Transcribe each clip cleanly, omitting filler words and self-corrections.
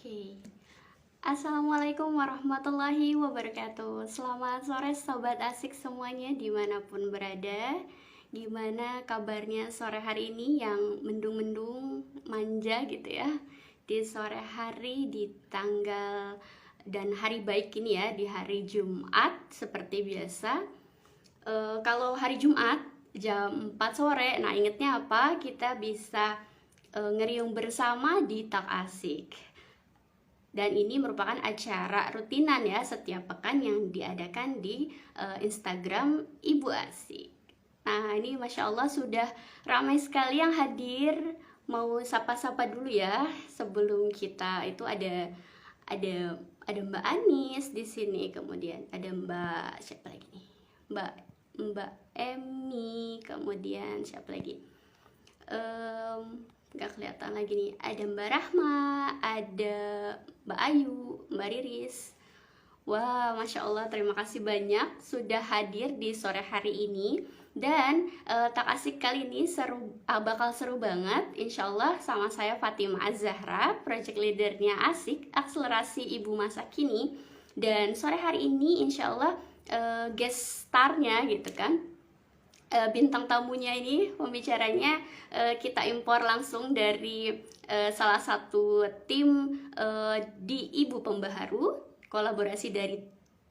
Oke. Assalamualaikum warahmatullahi wabarakatuh. Selamat sore sobat asik semuanya dimanapun berada. Gimana kabarnya sore hari ini yang mendung-mendung manja gitu ya, di sore hari di tanggal dan hari baik ini ya, di hari Jumat seperti biasa. Kalau hari Jumat jam 4 sore, nah ingetnya apa? Kita bisa ngeriung bersama di Tak Asik. Dan ini merupakan acara rutinan ya setiap pekan yang diadakan di Instagram Ibu Asik. Nah ini Masya Allah sudah ramai sekali yang hadir. Mau sapa-sapa dulu ya sebelum kita itu ada Mbak Anis di sini, kemudian ada Mbak siapa lagi nih? Mbak Emi, kemudian siapa lagi? Gak kelihatan lagi nih. Ada Mbak Rahma, ada Mbak Ayu, Mbak Riris. Wah, Masya Allah, terima kasih banyak sudah hadir di sore hari ini. Dan Tak Asik kali ini bakal seru banget. Insya Allah sama saya Fatimah Az-Zahra, project leadernya Asik, akselerasi ibu masa kini. Dan sore hari ini insya Allah guest starnya gitu kan, bintang tamunya ini pembicaranya kita impor langsung dari salah satu tim di Ibu Pembaharu, kolaborasi dari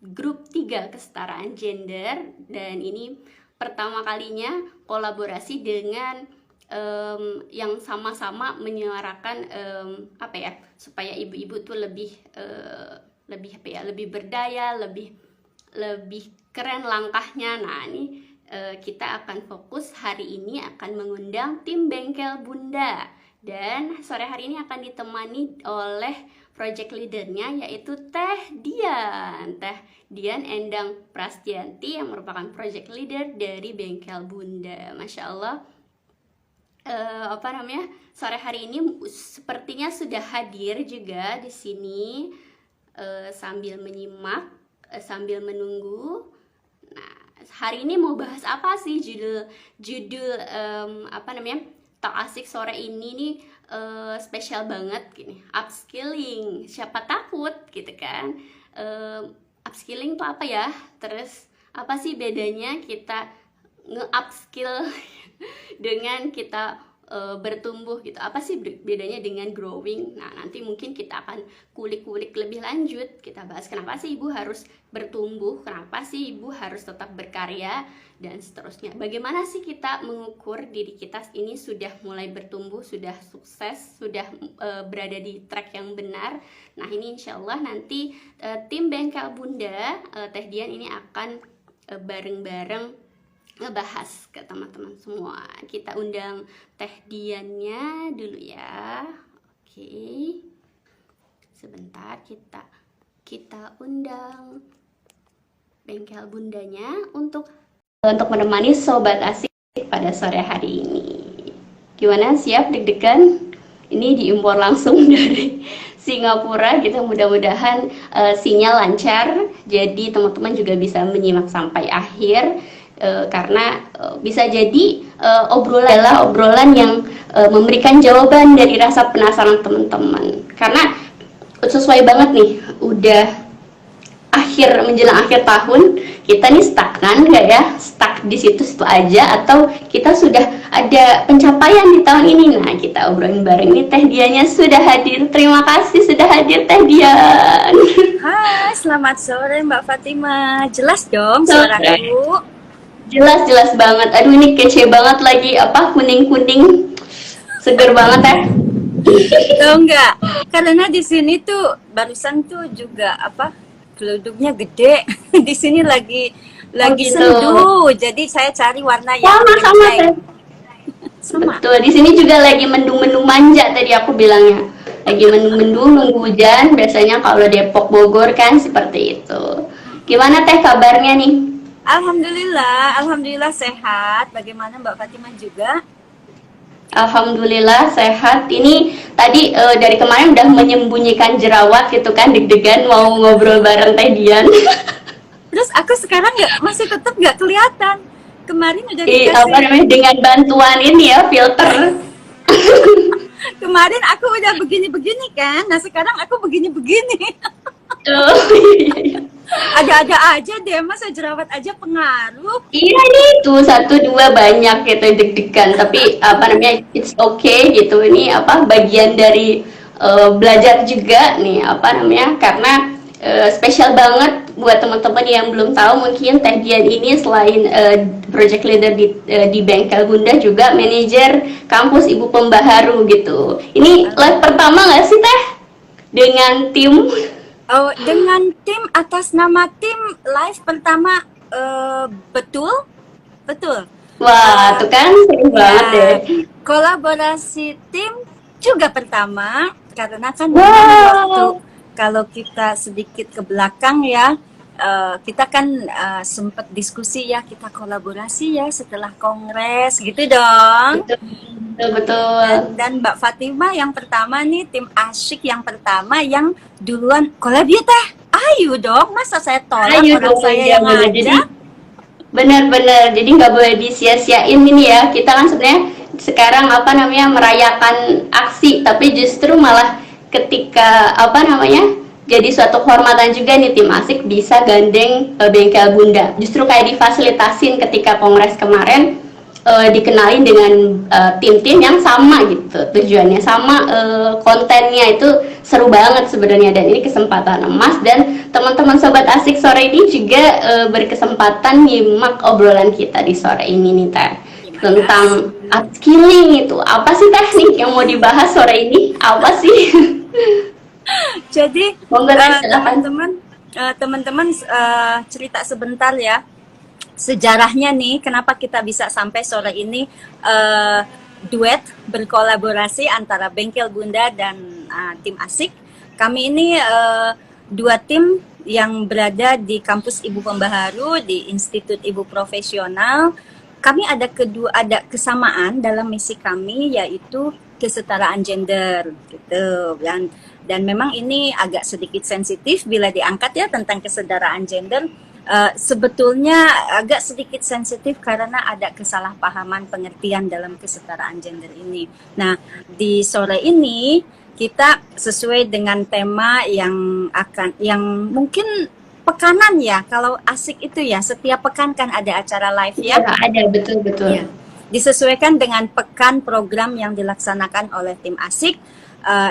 grup 3 kesetaraan gender. Dan ini pertama kalinya kolaborasi dengan yang sama-sama menyuarakan apa ya, supaya ibu-ibu tuh lebih berdaya, lebih keren langkahnya. Nah ini kita akan fokus hari ini akan mengundang tim Bengkel Bunda, dan sore hari ini akan ditemani oleh project leadernya yaitu Teh Dian Endang Prastianti yang merupakan project leader dari Bengkel Bunda. Masya Allah, sore hari ini sepertinya sudah hadir juga di sini sambil menyimak, sambil menunggu. Nah, hari ini mau bahas apa sih judul Tak Asik sore ini nih spesial banget gini, upskilling. Siapa takut gitu kan. Upskilling tuh apa ya? Terus apa sih bedanya kita nge-upskill dengan kita bertumbuh gitu? Apa sih bedanya dengan growing? Nah nanti mungkin kita akan kulik-kulik lebih lanjut. Kita bahas kenapa sih ibu harus bertumbuh, kenapa sih ibu harus tetap berkarya, dan seterusnya. Bagaimana sih kita mengukur diri kita ini sudah mulai bertumbuh, sudah sukses, sudah berada di track yang benar. Nah ini insya Allah nanti tim Bengkel Bunda, Teh Dian ini akan bareng-bareng ngebahas ke teman-teman semua. Kita undang Teh Diannya dulu ya. Oke. Sebentar kita undang Bengkel Bundanya untuk menemani sobat asik pada sore hari ini. Gimana, siap deg-degan? Ini diimpor langsung dari Singapura gitu. Mudah-mudahan sinyal lancar. Jadi teman-teman juga bisa menyimak sampai akhir. Karena bisa jadi obrolan yang memberikan jawaban dari rasa penasaran teman-teman. Karena sesuai banget nih, udah menjelang akhir tahun, kita nih stagnan nggak ya? Stuck di situ-situ aja, atau kita sudah ada pencapaian di tahun ini? Nah kita obrolin bareng nih. Teh Diannya sudah hadir. Terima kasih sudah hadir Teh Dian. Hai, selamat sore Mbak Fatimah. Jelas dong suaraku? Jelas banget. Aduh ini kece banget lagi, kuning-kuning, seger banget ya. Tahu nggak? Karena di sini tuh barusan tuh juga geluduknya gede. Di sini lagi gitu. sendu. Jadi saya cari warna yang sama. Betul. Di sini juga lagi mendung-mendung manja tadi aku bilangnya. Lagi mendung-mendung nunggu hujan. Biasanya kalau Depok Bogor kan seperti itu. Gimana Teh kabarnya nih? Alhamdulillah sehat. Bagaimana Mbak Fatimah juga? Alhamdulillah sehat. Ini tadi dari kemarin udah menyembunyikan jerawat gitu kan, deg-degan mau ngobrol bareng Teh Dian. Terus aku sekarang masih tetap nggak kelihatan. Kemarin udah dikasih dengan bantuan ini ya, filter. Kemarin aku udah begini-begini kan, nah sekarang aku begini-begini. Oh, iya. Ada-ada aja deh, masa jerawat aja pengaruh. Iya nih tuh satu dua banyak gitu deg-degan tapi apa namanya it's okay gitu ini apa bagian dari belajar juga nih apa namanya karena spesial banget buat teman-teman yang belum tahu mungkin Teh Dian ini selain project leader di Bengkel Bunda juga manajer kampus Ibu Pembaharu gitu. Ini live pertama nggak sih Teh dengan tim? Oh, dengan tim atas nama tim live pertama, betul, betul. Wah, tuh kan seru banget Ya, deh. kolaborasi tim juga pertama karena kan memang waktu Wow. kalau kita sedikit ke belakang ya, kita kan sempat diskusi ya kita kolaborasi ya setelah kongres gitu dong. Betul, betul, betul. Dan Mbak Fatima yang pertama nih, tim asyik yang pertama yang duluan collab ya Teh. Ayo dong, masa saya tolak Ayo orang dong, saya ya yang bener. Jadi ngajak? benar-benar, jadi nggak boleh disia-siain ini ya. Kita kan sebenarnya sekarang apa namanya merayakan aksi, tapi justru malah ketika apa namanya jadi suatu kehormatan juga nih tim asik bisa gandeng Bengkel Bunda. Justru kayak difasilitasin ketika kongres kemarin dikenalin dengan tim-tim yang sama gitu tujuannya sama kontennya itu seru banget sebenarnya dan ini kesempatan emas dan teman-teman sobat asik sore ini juga berkesempatan nyimak obrolan kita di sore ini nih Teh tentang upskilling itu apa sih teknik yang mau dibahas sore ini apa sih? Jadi Monggo Teh silakan. teman-teman cerita sebentar ya sejarahnya nih kenapa kita bisa sampai sore ini duet berkolaborasi antara Bengkel Bunda dan tim asik. Kami ini dua tim yang berada di kampus Ibu Pembaharu di Institut Ibu Profesional. Kami ada kesamaan dalam misi kami yaitu kesetaraan gender gitu dan memang ini agak sedikit sensitif bila diangkat ya tentang kesetaraan gender. Sebetulnya agak sedikit sensitif karena ada kesalahpahaman pengertian dalam kesetaraan gender ini. Nah, di sore ini kita sesuai dengan tema yang mungkin pekanan ya. Kalau asik itu ya setiap pekan kan ada acara live ya. Ya, ada betul-betul. Ya. Disesuaikan dengan pekan program yang dilaksanakan oleh tim asik,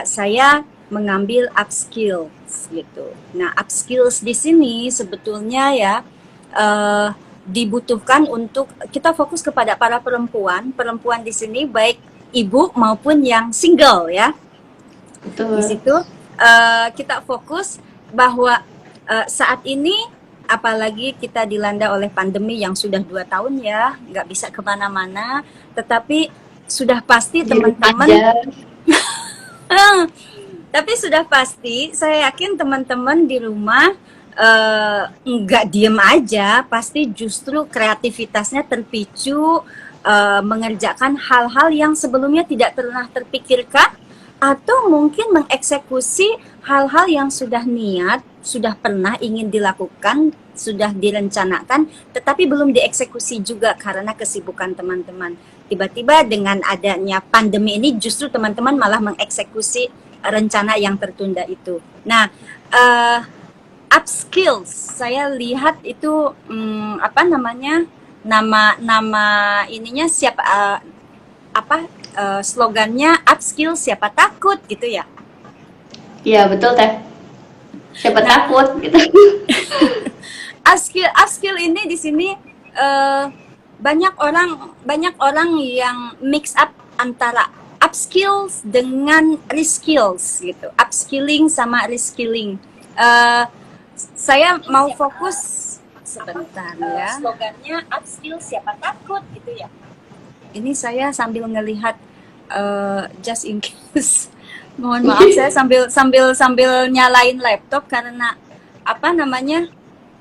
saya mengambil upskills gitu. Nah, upskills di sini sebetulnya ya dibutuhkan untuk kita fokus kepada para perempuan di sini baik ibu maupun yang single ya. Betul. Di situ kita fokus bahwa saat ini apalagi kita dilanda oleh pandemi yang sudah 2 tahun ya, nggak bisa kemana-mana, tetapi sudah pasti teman-teman tapi sudah pasti, saya yakin teman-teman di rumah nggak diem aja, pasti justru kreativitasnya terpicu mengerjakan hal-hal yang sebelumnya tidak pernah terpikirkan atau mungkin mengeksekusi hal-hal yang sudah niat, sudah pernah ingin dilakukan, sudah direncanakan, tetapi belum dieksekusi juga karena kesibukan teman-teman. Tiba-tiba dengan adanya pandemi ini justru teman-teman malah mengeksekusi rencana yang tertunda itu. Nah, upskills saya lihat itu nama ininya slogannya upskill siapa takut gitu ya. Iya betul Teh. Siapa takut gitu. Upskill ini di sini banyak orang yang mix up antara upskills dengan reskills gitu. Upskilling sama reskilling. Saya mau fokus sebentar ya. Slogannya upskill siapa takut gitu ya. Ini saya sambil ngelihat just in case. Mohon maaf saya sambil nyalain laptop karena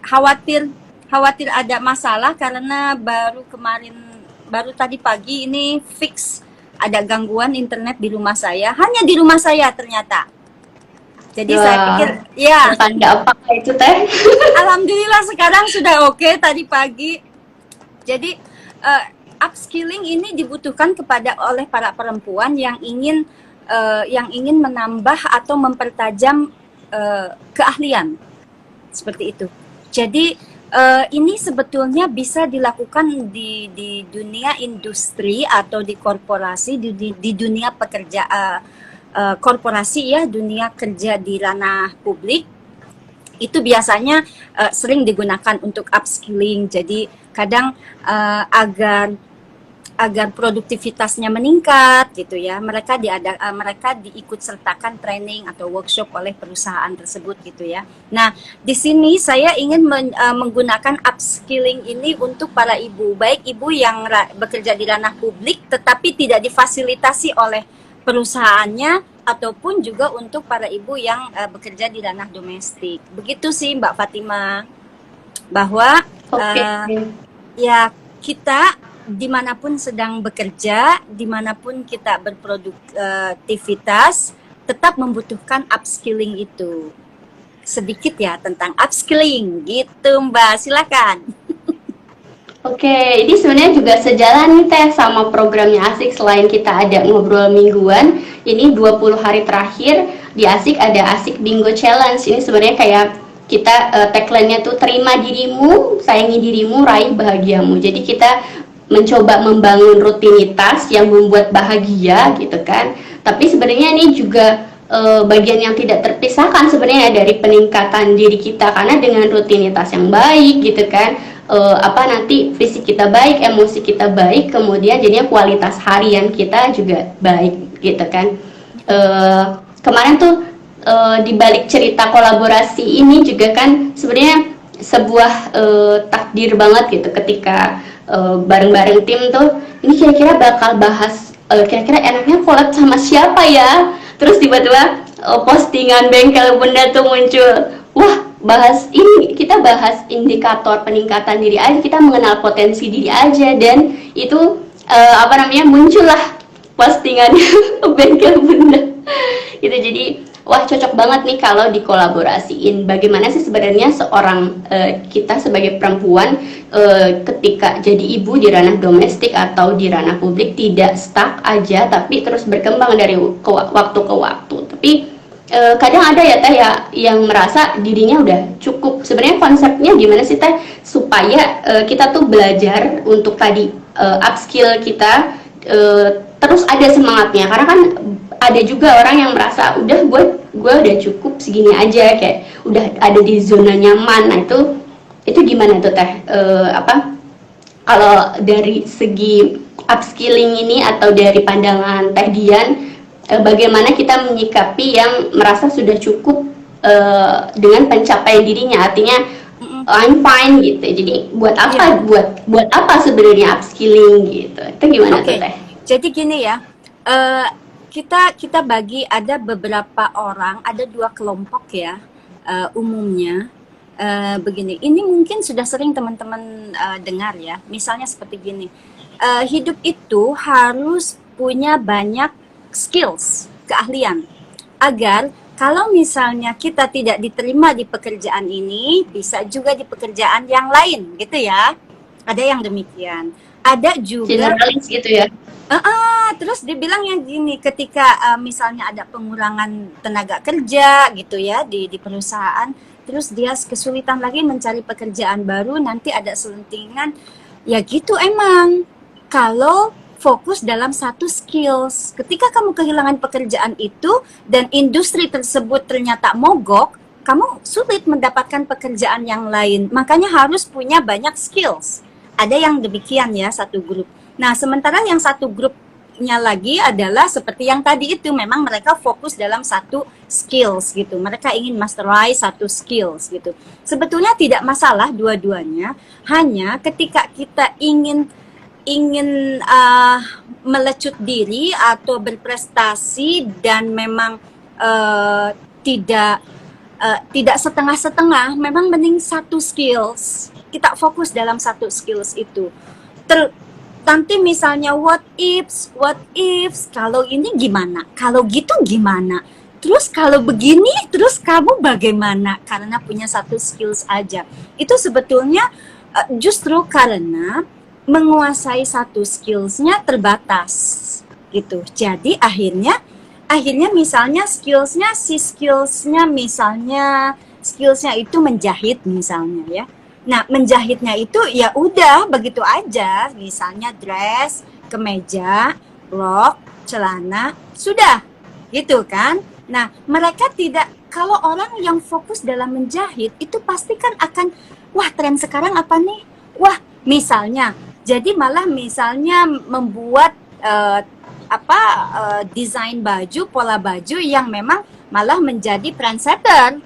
khawatir ada masalah karena baru tadi pagi ini fix ada gangguan internet di rumah saya, hanya di rumah saya ternyata. Jadi saya pikir ya tanda apa itu Teh? alhamdulillah sekarang sudah oke tadi pagi. Jadi upskilling ini dibutuhkan oleh para perempuan yang ingin yang ingin menambah atau mempertajam keahlian seperti itu. Jadi ini sebetulnya bisa dilakukan di dunia industri atau di korporasi, di dunia pekerja korporasi ya, dunia kerja di ranah publik. Itu biasanya sering digunakan untuk upskilling. Jadi kadang agar produktivitasnya meningkat gitu ya, mereka diikut sertakan training atau workshop oleh perusahaan tersebut gitu ya. Nah, di sini saya ingin menggunakan upskilling ini untuk para ibu, baik ibu yang bekerja di ranah publik tetapi tidak difasilitasi oleh perusahaannya, ataupun juga untuk para ibu yang bekerja di ranah domestik. Begitu sih Mbak Fatima, bahwa ya kita dimanapun sedang bekerja, dimanapun kita berproduktivitas, tetap membutuhkan upskilling itu. Sedikit ya tentang upskilling, gitu Mbak, silakan. Oke, ini sebenarnya juga sejalan nih Teh sama programnya Asik. Selain kita ada ngobrol mingguan, ini 20 hari terakhir di Asik ada Asik Bingo Challenge. Ini sebenarnya kayak kita tagline-nya tuh terima dirimu, sayangi dirimu, raih bahagiamu. Jadi kita mencoba membangun rutinitas yang membuat bahagia gitu kan. Tapi sebenarnya ini juga bagian yang tidak terpisahkan sebenarnya dari peningkatan diri kita, karena dengan rutinitas yang baik gitu kan, nanti fisik kita baik, emosi kita baik, kemudian jadinya kualitas harian kita juga baik gitu kan. Kemarin tuh di balik cerita kolaborasi ini juga kan sebenarnya sebuah takdir banget gitu, ketika bareng-bareng tim tuh ini kira-kira bakal bahas kira-kira enaknya collab sama siapa ya, terus tiba-tiba postingan Bengkel Bunda tuh muncul, wah bahas ini, kita bahas indikator peningkatan diri aja, kita mengenal potensi diri aja, dan itu muncullah postingannya Bengkel Bunda gitu. Jadi wah cocok banget nih kalau dikolaborasiin. Bagaimana sih sebenarnya seorang kita sebagai perempuan ketika jadi ibu di ranah domestik atau di ranah publik tidak stuck aja, tapi terus berkembang dari waktu ke waktu. Tapi kadang ada ya Teh ya yang merasa dirinya udah cukup. Sebenarnya konsepnya gimana sih Teh supaya kita tuh belajar untuk tadi upskill kita terus ada semangatnya, karena kan ada juga orang yang merasa udah gue udah cukup segini aja, kayak udah ada di zona nyaman. Nah itu gimana tuh Teh, kalau dari segi upskilling ini atau dari pandangan Teh Dian, bagaimana kita menyikapi yang merasa sudah cukup dengan pencapaian dirinya, artinya I'm fine gitu. Jadi buat apa buat apa sebenarnya upskilling gitu? Itu gimana tuh Teh? Jadi gini ya, kita bagi ada beberapa orang, ada 2 kelompok ya umumnya. Begini, ini mungkin sudah sering teman-teman dengar ya. Misalnya seperti gini, hidup itu harus punya banyak skills, keahlian, agar kalau misalnya kita tidak diterima di pekerjaan ini, bisa juga di pekerjaan yang lain gitu ya. Ada yang demikian. Ada juga generalis gitu ya. Terus dibilang yang gini, ketika misalnya ada pengurangan tenaga kerja gitu ya di perusahaan, terus dia kesulitan lagi mencari pekerjaan baru, nanti ada selentingan. Ya gitu emang. Kalau fokus dalam satu skills, ketika kamu kehilangan pekerjaan itu dan industri tersebut ternyata mogok, kamu sulit mendapatkan pekerjaan yang lain. Makanya harus punya banyak skills. Ada yang demikian ya, satu grup. Nah, sementara yang satu grupnya lagi adalah seperti yang tadi itu, memang mereka fokus dalam satu skills gitu. Mereka ingin masterize satu skills gitu. Sebetulnya tidak masalah dua-duanya, hanya ketika kita ingin melecut diri atau berprestasi dan memang tidak setengah-setengah, memang mending satu skills. Kita fokus dalam satu skills itu. Nanti misalnya what ifs, kalau ini gimana, kalau gitu gimana, terus kalau begini, terus kamu bagaimana, karena punya satu skills aja. Itu sebetulnya justru karena menguasai satu skillsnya terbatas gitu. Jadi akhirnya akhirnya misalnya skillsnya itu menjahit misalnya ya. Nah, menjahitnya itu ya udah begitu aja, misalnya dress, kemeja, rok, celana, sudah gitu kan. Nah, mereka tidak, kalau orang yang fokus dalam menjahit itu pasti kan akan, wah tren sekarang apa nih? Wah, misalnya, jadi malah misalnya membuat desain baju, pola baju yang memang malah menjadi trendsetter.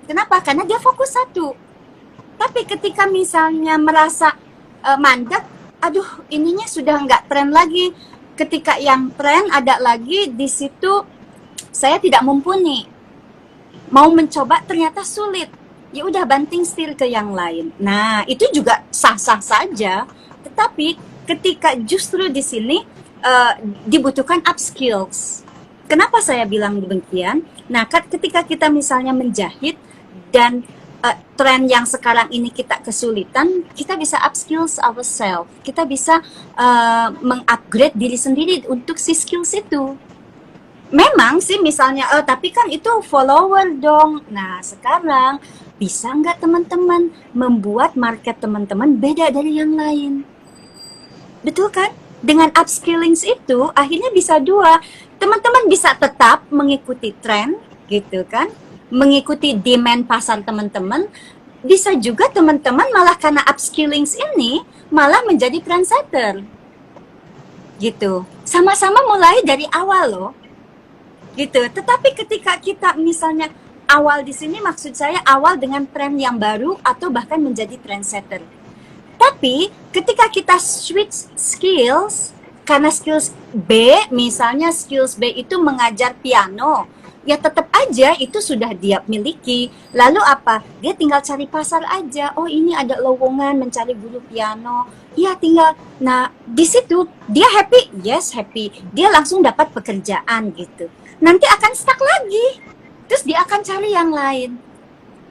Kenapa? Karena dia fokus satu. Tapi ketika misalnya merasa mandek, aduh ininya sudah nggak tren lagi. Ketika yang tren ada lagi, di situ saya tidak mumpuni. Mau mencoba ternyata sulit. Ya udah banting setir ke yang lain. Nah, itu juga sah-sah saja. Tetapi ketika justru di sini dibutuhkan upskills. Kenapa saya bilang demikian? Nah, ketika kita misalnya menjahit dan tren yang sekarang ini kita kesulitan, kita bisa upskills ourselves. Kita bisa mengupgrade diri sendiri untuk si skills itu. Memang sih misalnya, tapi kan itu follower dong. Nah, sekarang bisa nggak teman-teman membuat market teman-teman beda dari yang lain? Betul kan? Dengan upskilling itu akhirnya bisa dua. Teman-teman bisa tetap mengikuti tren gitu kan, mengikuti demand pasar teman-teman. Bisa juga teman-teman malah karena upskilling ini malah menjadi trendsetter gitu. Sama-sama mulai dari awal loh gitu. Tetapi ketika kita misalnya awal di sini, maksud saya awal dengan tren yang baru atau bahkan menjadi trendsetter. Tapi ketika kita switch skills, karena skills B, misalnya skills B itu mengajar piano, ya tetap aja itu sudah dia miliki. Lalu apa? Dia tinggal cari pasar aja. Oh, ini ada lowongan mencari guru piano. Ya tinggal. Nah, di situ dia happy. Yes, happy. Dia langsung dapat pekerjaan gitu. Nanti akan stuck lagi. Terus dia akan cari yang lain.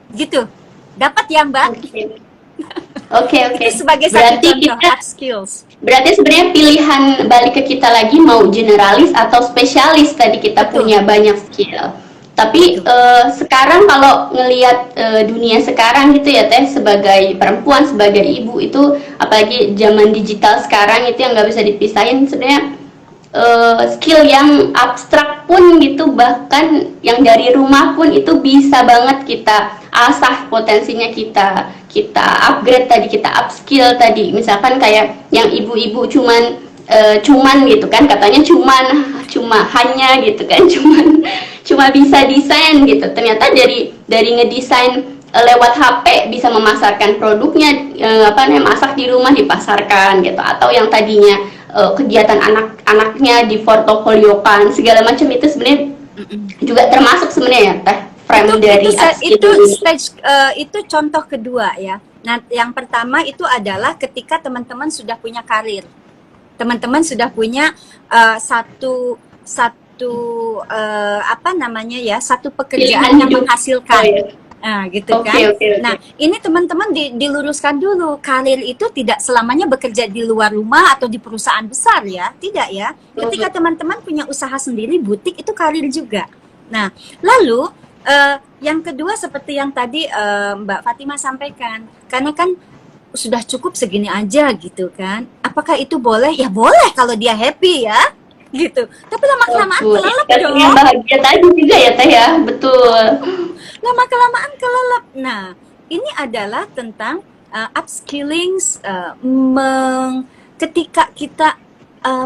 Gitu. Dapat ya, Mbak? Oke. Itu sebagai satu contoh skills. Berarti sebenarnya pilihan balik ke kita lagi mau generalis atau spesialis, tadi kita punya banyak skill. Tapi sekarang kalau ngelihat dunia sekarang gitu ya Teh, sebagai perempuan, sebagai ibu itu, apalagi zaman digital sekarang itu yang nggak bisa dipisahin sebenarnya. Skill yang abstrak pun gitu, bahkan yang dari rumah pun itu bisa banget kita asah potensinya, kita upgrade tadi, kita upskill tadi. Misalkan kayak yang ibu-ibu cuman gitu kan, katanya cuma hanya gitu kan, cuma bisa desain gitu. Ternyata dari ngedesain lewat HP bisa memasarkan produknya, masak di rumah dipasarkan gitu. Atau yang tadinya kegiatan anak-anaknya di portofoliokan segala macam, itu sebenarnya juga termasuk sebenarnya ya Teh, frame dari itu contoh kedua ya. Nah, yang pertama itu adalah ketika teman-teman sudah punya karir, teman-teman sudah punya satu pekerjaan yang menghasilkan. Nah, gitu kan. Okay. Nah, ini teman-teman diluruskan dulu. Karir itu tidak selamanya bekerja di luar rumah atau di perusahaan besar ya. Tidak ya. Ketika teman-teman punya usaha sendiri, butik, itu karir juga. Nah, lalu yang kedua seperti yang tadi Mbak Fatimah sampaikan. Karena kan sudah cukup segini aja gitu kan. Apakah itu boleh? Ya boleh kalau dia happy ya. Gitu. Tapi lama-kelamaan kelelep dong. Yang bahagia tadi juga ya Teh ya. Betul. Lama-kelamaan kelelep. Nah, ini adalah tentang upskilling, ketika kita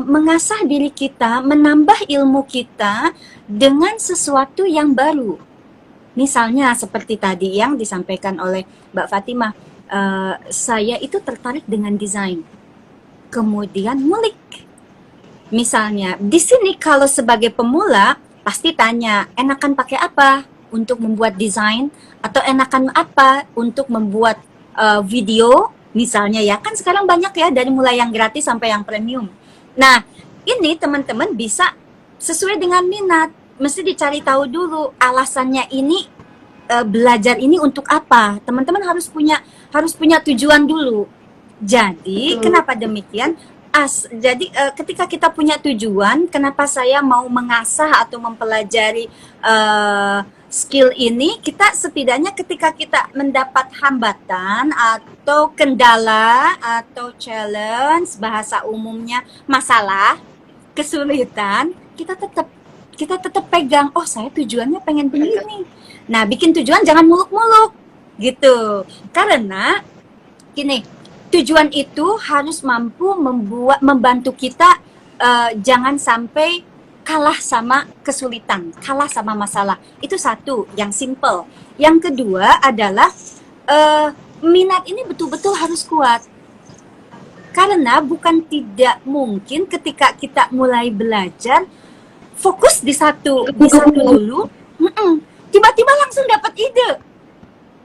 mengasah diri kita, menambah ilmu kita dengan sesuatu yang baru. Misalnya seperti tadi yang disampaikan oleh Mbak Fatimah, saya itu tertarik dengan desain. Kemudian ngulik. Misalnya, di sini kalau sebagai pemula pasti tanya, enakan pakai apa untuk membuat desain, atau enakan apa untuk membuat video misalnya ya. Kan sekarang banyak ya, dari mulai yang gratis sampai yang premium. Nah, ini teman-teman bisa sesuai dengan minat. Mesti dicari tahu dulu alasannya ini, belajar ini untuk apa. Teman-teman harus punya tujuan dulu. Jadi, kenapa demikian? Jadi ketika kita punya tujuan, kenapa saya mau mengasah atau mempelajari skill ini, kita setidaknya ketika kita mendapat hambatan atau kendala atau challenge, bahasa umumnya masalah, kesulitan, kita tetap pegang, oh saya tujuannya pengen begini. Nah, bikin tujuan jangan muluk-muluk gitu. Karena gini, tujuan itu harus mampu membantu kita jangan sampai kalah sama kesulitan, kalah sama masalah. Itu satu, yang simple. Yang kedua adalah minat ini betul-betul harus kuat. Karena bukan tidak mungkin ketika kita mulai belajar fokus di satu dulu, tiba-tiba langsung dapat ide.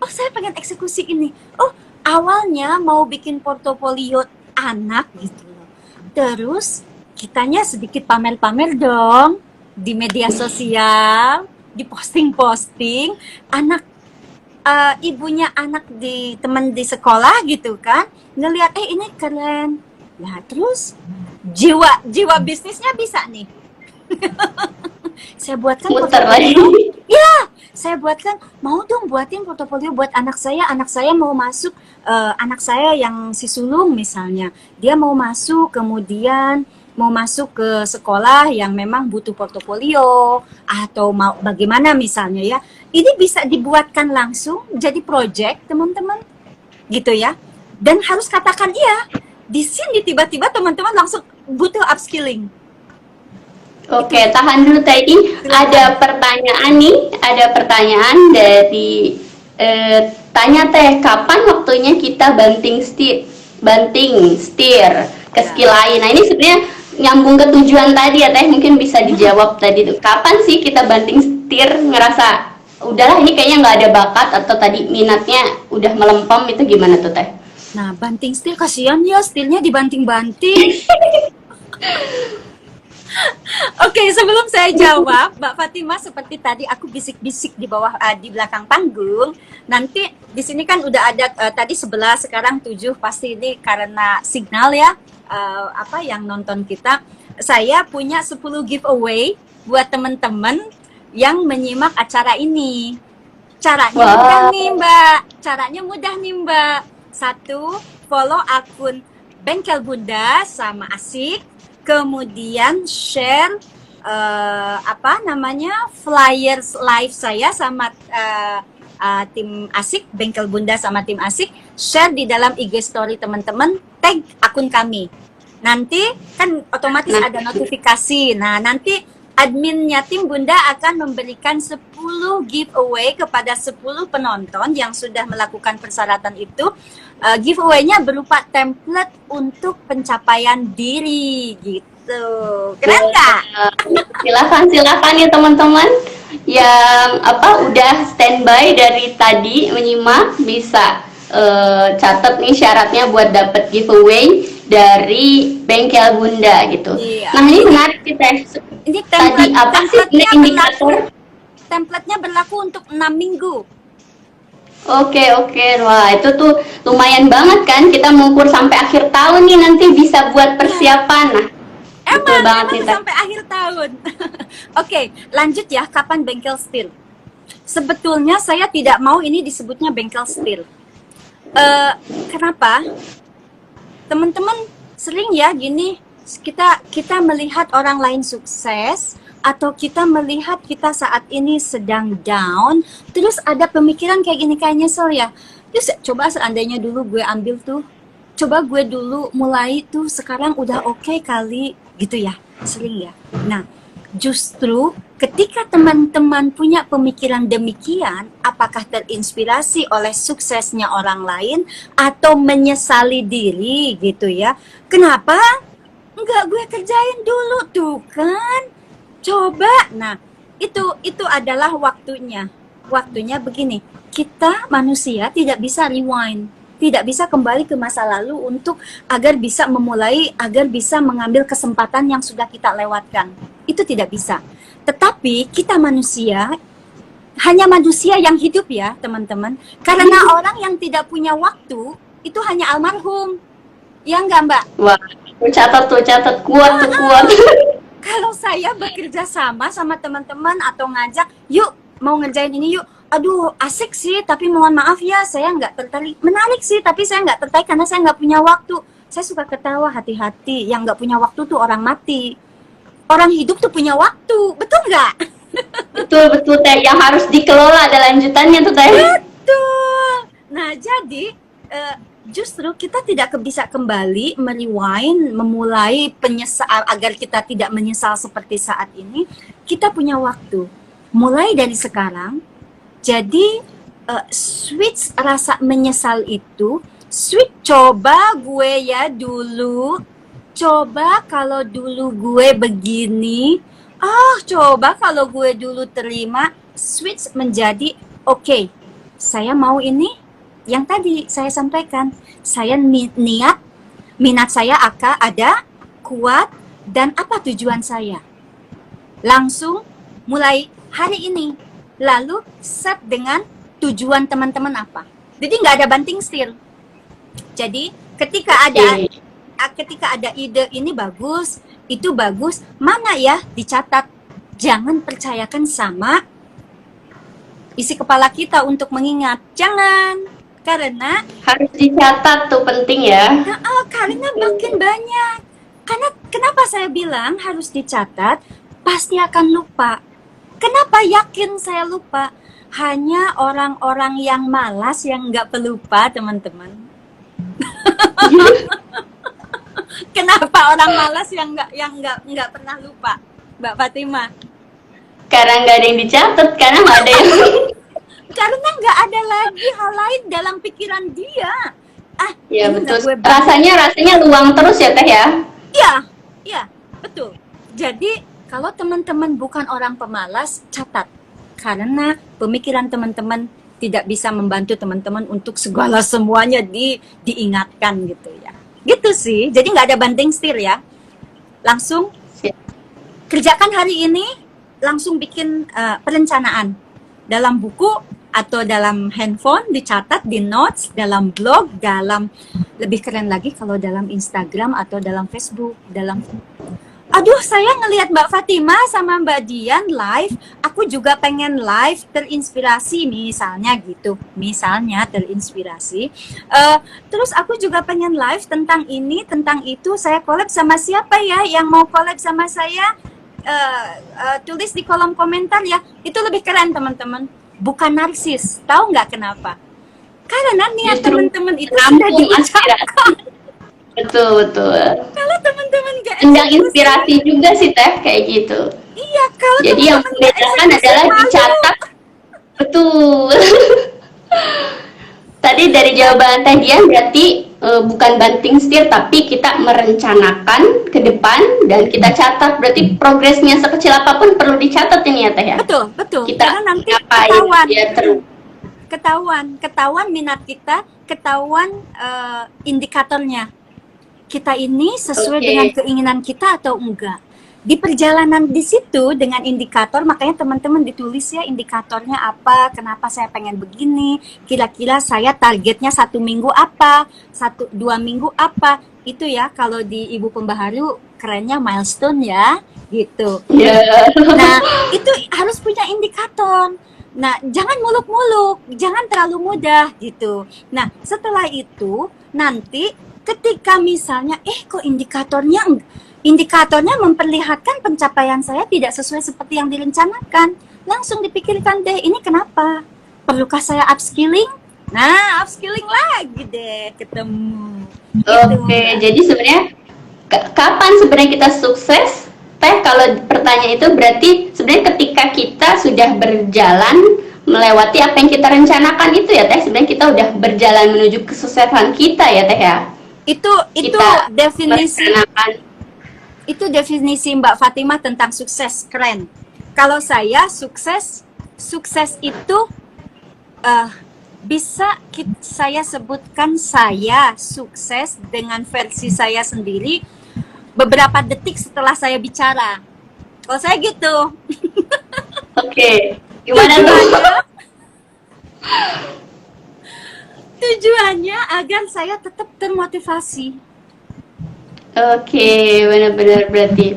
Oh, saya pengen eksekusi ini. Oh, awalnya mau bikin portofolio anak gitu loh. Terus kitanya sedikit pamer-pamer dong di media sosial, di posting-posting, anak ibunya anak di teman di sekolah gitu kan, ngelihat ini keren. Nah, terus jiwa bisnisnya bisa nih. Saya buatkan Muter portofolio. lagi. Ya, saya buatkan, mau dong buatin portofolio buat anak saya mau masuk, anak saya yang si sulung misalnya, dia mau masuk, kemudian mau masuk ke sekolah yang memang butuh portofolio, atau mau bagaimana misalnya ya, ini bisa dibuatkan langsung jadi project teman-teman, gitu ya, dan harus katakan iya, di sini tiba-tiba teman-teman langsung butuh upskilling. Oke, tahan dulu Teddy. Ada pertanyaan dari tanya Teh, kapan waktunya kita banting setir ke skill lain? Nah, ini sebenarnya nyambung ke tujuan tadi ya Teh, mungkin bisa dijawab tadi tuh. Kapan sih kita banting setir, ngerasa udahlah ini kayaknya nggak ada bakat, atau tadi minatnya udah melempem, itu gimana tuh Teh? Nah, banting setir kasihan ya, setirnya dibanting-banting. Oke, sebelum saya jawab, Mbak Fatimah, seperti tadi aku bisik-bisik di bawah di belakang panggung. Nanti di sini kan udah ada tadi 11, sekarang 7, pasti ini karena signal ya, yang nonton kita. Saya punya 10 giveaway buat teman-teman yang menyimak acara ini. Caranya mudah nih, Mbak. Caranya mudah nih, Mbak. 1, follow akun Bengkel Bunda sama Asik. Kemudian share flyers live saya sama tim Asik, Bengkel Bunda sama tim Asik, share di dalam IG story teman-teman, tag akun kami. Nanti kan otomatis ada notifikasi. Nah, nanti adminnya tim Bunda akan memberikan 10 giveaway kepada 10 penonton yang sudah melakukan persyaratan itu. Giveaway-nya berupa template untuk pencapaian diri gitu. Keren nggak? Silakan ya teman-teman yang udah standby dari tadi menyimak, bisa catat nih syaratnya buat dapet giveaway dari Bengkel Bunda gitu. Iya. Nah, ini menarik sih Teh. Ini tadi apa sih indikator? Template-nya berlaku untuk 6 minggu. Oke. Wah, itu tuh lumayan banget kan, kita mengukur sampai akhir tahun nih, nanti bisa buat persiapan. Nah, betul banget nih sampai akhir tahun. Oke, lanjut ya, kapan bengkel steel? Sebetulnya saya tidak mau ini disebutnya bengkel steel. Kenapa? Teman-teman sering ya gini, kita melihat orang lain sukses, atau kita melihat kita saat ini sedang down, terus ada pemikiran kayak gini, kayak nyesel ya. Terus coba seandainya dulu gue ambil tuh, coba gue dulu mulai tuh, sekarang udah oke kali, gitu ya, sering ya. Nah, justru ketika teman-teman punya pemikiran demikian, apakah terinspirasi oleh suksesnya orang lain atau menyesali diri gitu ya? Kenapa? Enggak gue kerjain dulu tuh kan? Coba. Nah, itu adalah waktunya. Waktunya begini, kita manusia tidak bisa rewind, tidak bisa kembali ke masa lalu untuk agar bisa memulai, agar bisa mengambil kesempatan yang sudah kita lewatkan. Itu tidak bisa. Tetapi kita manusia, hanya manusia yang hidup ya teman-teman. Karena orang yang tidak punya waktu, itu hanya almarhum. Ya enggak Mbak? Wah, Catat tuh, catat, kuat tuh, kuat. Kalau saya bekerja sama teman-teman atau ngajak, yuk mau ngerjain ini yuk. Aduh, asik sih, tapi mohon maaf ya, saya nggak tertarik. Menarik sih, tapi saya nggak tertarik karena saya nggak punya waktu. Saya suka ketawa, hati-hati. Yang nggak punya waktu tuh orang mati. Orang hidup tuh punya waktu, betul nggak? Betul, betul, Teh. Yang harus dikelola ada lanjutannya tuh, Teh. Betul. Nah, jadi justru kita tidak bisa kembali merewind, memulai penyesal agar kita tidak menyesal seperti saat ini. Kita punya waktu. Mulai dari sekarang. Jadi switch rasa menyesal itu, switch coba gue ya dulu. Coba kalau dulu gue begini. Coba kalau gue dulu terima, switch menjadi oke, saya mau ini yang tadi saya sampaikan. Saya minat saya akan ada, kuat, dan apa tujuan saya. Langsung mulai hari ini. Lalu set dengan tujuan teman-teman apa. Jadi nggak ada banting setir. Jadi ketika ada ide ini bagus, itu bagus, mana ya dicatat. Jangan percayakan sama isi kepala kita untuk mengingat. Jangan, karena Harus dicatat tuh, penting ya. karena makin banyak. Karena kenapa saya bilang harus dicatat? Pasti akan lupa. Kenapa yakin saya lupa? Hanya orang-orang yang malas yang nggak pelupa, teman-teman. Kenapa orang malas yang nggak pernah lupa, Mbak Fatima? Karena nggak ada yang dicatat, karena nggak ada yang Karena nggak ada lagi hal lain dalam pikiran dia. ya ini betul. nggak gue Rasanya luang terus ya, Teh ya. Iya, betul. Jadi kalau teman-teman bukan orang pemalas, catat. Karena pemikiran teman-teman tidak bisa membantu teman-teman untuk semuanya diingatkan gitu ya. Gitu sih. Jadi nggak ada banting setir ya. Langsung kerjakan hari ini, langsung bikin perencanaan dalam buku atau dalam handphone, dicatat di notes, dalam blog, dalam lebih keren lagi kalau dalam Instagram atau dalam Facebook, Aduh, saya ngelihat Mbak Fatima sama Mbak Dian live, aku juga pengen live terinspirasi misalnya gitu. Misalnya terinspirasi. Terus aku juga pengen live tentang ini, tentang itu. Saya collab sama siapa ya yang mau collab sama saya? Tulis di kolom komentar ya. Itu lebih keren, teman-teman. Bukan narsis. Tahu nggak kenapa? Karena niat teman-teman itu sudah diucapkan. Betul. Kalau teman-teman nggak Undang inspirasi juga sih, Teh, kayak gitu. Iya, kalau Jadi yang membedakan adalah dicatat. Betul. Tadi dari jawaban Teh Dian berarti bukan banting setir, tapi kita merencanakan ke depan dan kita catat. Berarti progresnya sekecil apapun perlu dicatat ini ya, Teh ya. Betul. Kita Karena nanti ketahuan minat kita, ketahuan indikatornya. Kita ini sesuai dengan keinginan kita atau enggak. Di perjalanan di situ dengan indikator, makanya teman-teman ditulis ya indikatornya apa, kenapa saya pengen begini, kira-kira saya targetnya 1 minggu apa, 1-2 minggu apa, itu ya kalau di Ibu Pembaharu kerennya milestone ya, gitu. Nah, itu harus punya indikator. Nah, jangan muluk-muluk, jangan terlalu mudah gitu. Nah, setelah itu nanti ketika misalnya, kok indikatornya memperlihatkan pencapaian saya tidak sesuai seperti yang direncanakan. Langsung dipikirkan deh, ini kenapa? Perlukah saya upskilling? Nah, upskilling lagi deh, ketemu. Oke, jadi sebenarnya kapan sebenarnya kita sukses? Teh, kalau pertanyaan itu berarti sebenarnya ketika kita sudah berjalan melewati apa yang kita rencanakan itu ya, Teh. Sebenarnya kita udah berjalan menuju kesuksesan kita ya, Teh ya. Itu definisi Mbak Fatima tentang sukses, keren. Kalau saya sukses itu bisa saya sebutkan saya sukses dengan versi saya sendiri beberapa detik setelah saya bicara. Kalau saya gitu. Oke. Gimana tuh? Tujuannya agar saya tetap termotivasi. Oke, benar-benar berarti.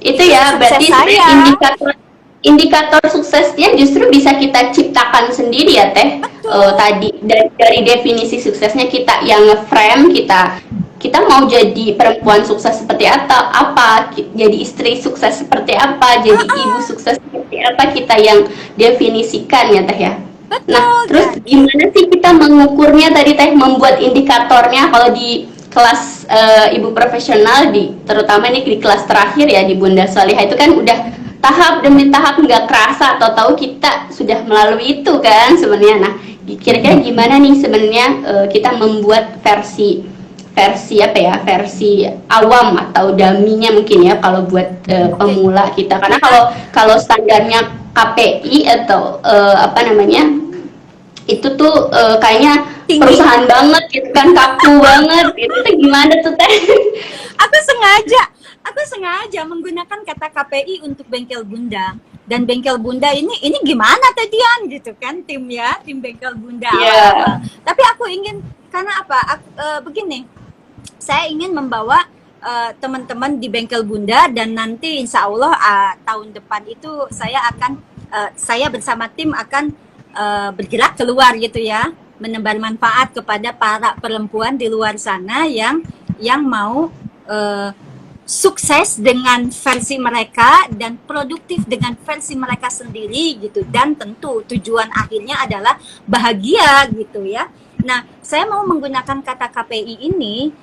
Itu Itu ya, sukses berarti sebenarnya saya. indikator suksesnya justru bisa kita ciptakan sendiri ya Teh. Betul. Tadi dari definisi suksesnya kita yang nge-frame, kita mau jadi perempuan sukses seperti apa, jadi istri sukses seperti apa, jadi ibu sukses seperti apa, kita yang definisikan ya Teh ya. Nah, Betul. terus Jadi, gimana sih kita mengukurnya tadi Teh, membuat indikatornya kalau di kelas ibu profesional, terutama nih di kelas terakhir ya di Bunda Solihah itu kan udah tahap demi tahap, nggak kerasa atau tahu kita sudah melalui itu kan sebenarnya. Nah, kira-kira gimana nih sebenarnya kita membuat versi versi apa ya, versi awam atau daminya mungkin ya kalau buat oke. pemula kita, karena Kita kalau kalau standarnya KPI atau apa namanya itu tuh kayaknya tinggi. perusahaan banget gitu kan, kaku banget itu tuh gimana tuh Teh? Aku sengaja, aku sengaja menggunakan kata KPI untuk Bengkel Bunda. Dan Bengkel Bunda ini gimana tadian gitu kan, tim Bengkel Bunda awal-awal. Iya. Tapi aku ingin, karena apa? Begini, saya ingin membawa teman-teman di Bengkel Bunda, dan nanti insya Allah tahun depan itu saya bersama tim akan bergerak keluar gitu ya, menebar manfaat kepada para perempuan di luar sana yang mau sukses dengan versi mereka dan produktif dengan versi mereka sendiri gitu, dan tentu tujuan akhirnya adalah bahagia gitu ya. Nah, saya mau menggunakan kata KPI ini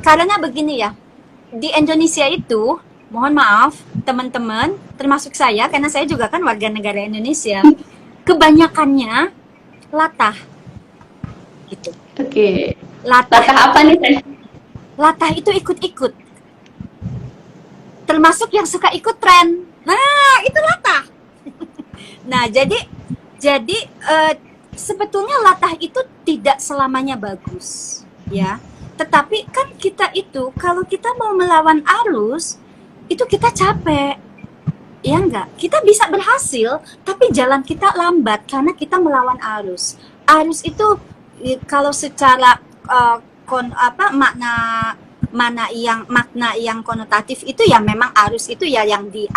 karena begini ya, di Indonesia itu, mohon maaf teman-teman, termasuk saya, karena saya juga kan warga negara Indonesia, kebanyakannya latah gitu. Oke. Latah, Latah apa nih Teh? latah itu ikut-ikut, termasuk yang suka ikut tren. Nah, itu latah. Nah, jadi sebetulnya latah itu tidak selamanya bagus, ya. Tetapi kan kita itu kalau kita mau melawan arus, itu kita capek. Ya enggak? Kita bisa berhasil, tapi jalan kita lambat karena kita melawan arus. Arus itu kalau secara makna makna yang konotatif itu ya, memang arus itu ya yang di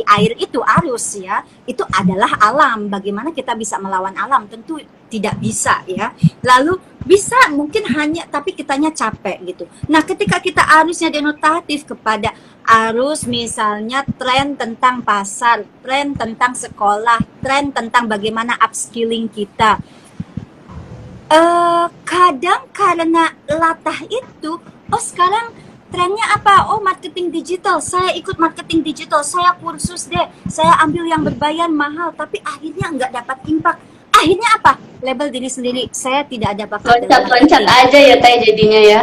air itu arus ya, itu adalah alam. Bagaimana kita bisa melawan alam? Tentu tidak bisa ya. Lalu bisa mungkin hanya, tapi kitanya capek gitu. Nah, ketika kita arusnya denotatif kepada arus misalnya tren tentang pasar, tren tentang sekolah, tren tentang bagaimana upskilling kita, kadang karena latah itu, oh sekarang trennya apa? Oh marketing digital, saya ikut marketing digital, saya kursus deh, saya ambil yang berbayar mahal, tapi akhirnya nggak dapat impact. Akhirnya apa? Label diri sendiri, saya tidak ada bakat dalam Loncat-loncat marketing. aja ya Teh jadinya ya.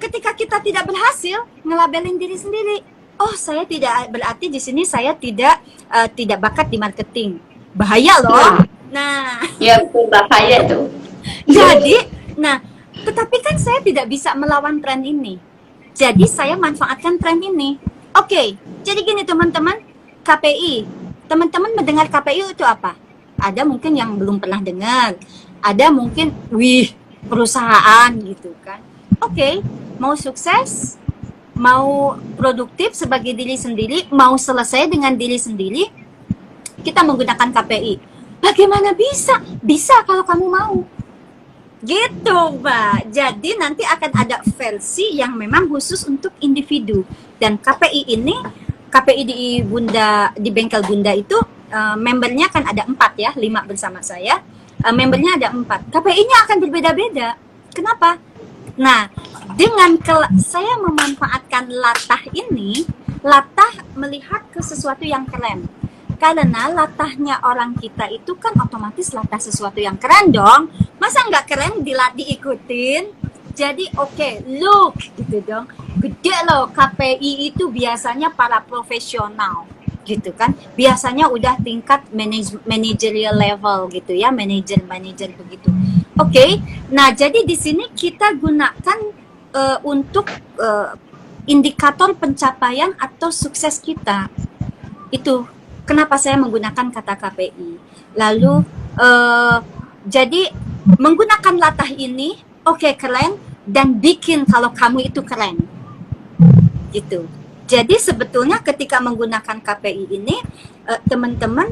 Ketika kita tidak berhasil ngelabelin diri sendiri, oh saya tidak, berarti di sini saya tidak bakat di marketing. Bahaya loh. Nah, Ya betul, bahaya tuh. jadi, nah, tetapi kan saya tidak bisa melawan tren ini. Jadi saya manfaatkan tren ini. Oke, jadi gini teman-teman, KPI. Teman-teman mendengar KPI itu apa? Ada mungkin yang belum pernah dengar. Ada mungkin, wih, perusahaan gitu kan. Oke, mau sukses, mau produktif sebagai diri sendiri, mau selesai dengan diri sendiri, kita menggunakan KPI. Bagaimana bisa? Bisa kalau kamu mau. Gitu, Mbak. Jadi nanti akan ada versi yang memang khusus untuk individu. Dan KPI di Bengkel Bunda itu membernya kan ada 4 ya, 5 bersama saya. Membernya ada 4. KPI-nya akan berbeda-beda. Kenapa? Nah, dengan saya memanfaatkan latah ini, latah melihat ke sesuatu yang keren. Karena latahnya orang kita itu kan otomatis latah sesuatu yang keren dong. Masa nggak keren diikutin? Jadi oke, look gitu dong. Gede loh, KPI itu biasanya para profesional gitu kan. Biasanya udah tingkat managerial level gitu ya, manajer begitu. Oke, nah jadi di sini kita gunakan untuk indikator pencapaian atau sukses kita. Itu kenapa saya menggunakan kata KPI. Lalu jadi menggunakan latah ini, oke, keren. dan bikin kalau kamu itu keren gitu. Jadi sebetulnya ketika menggunakan KPI ini teman-teman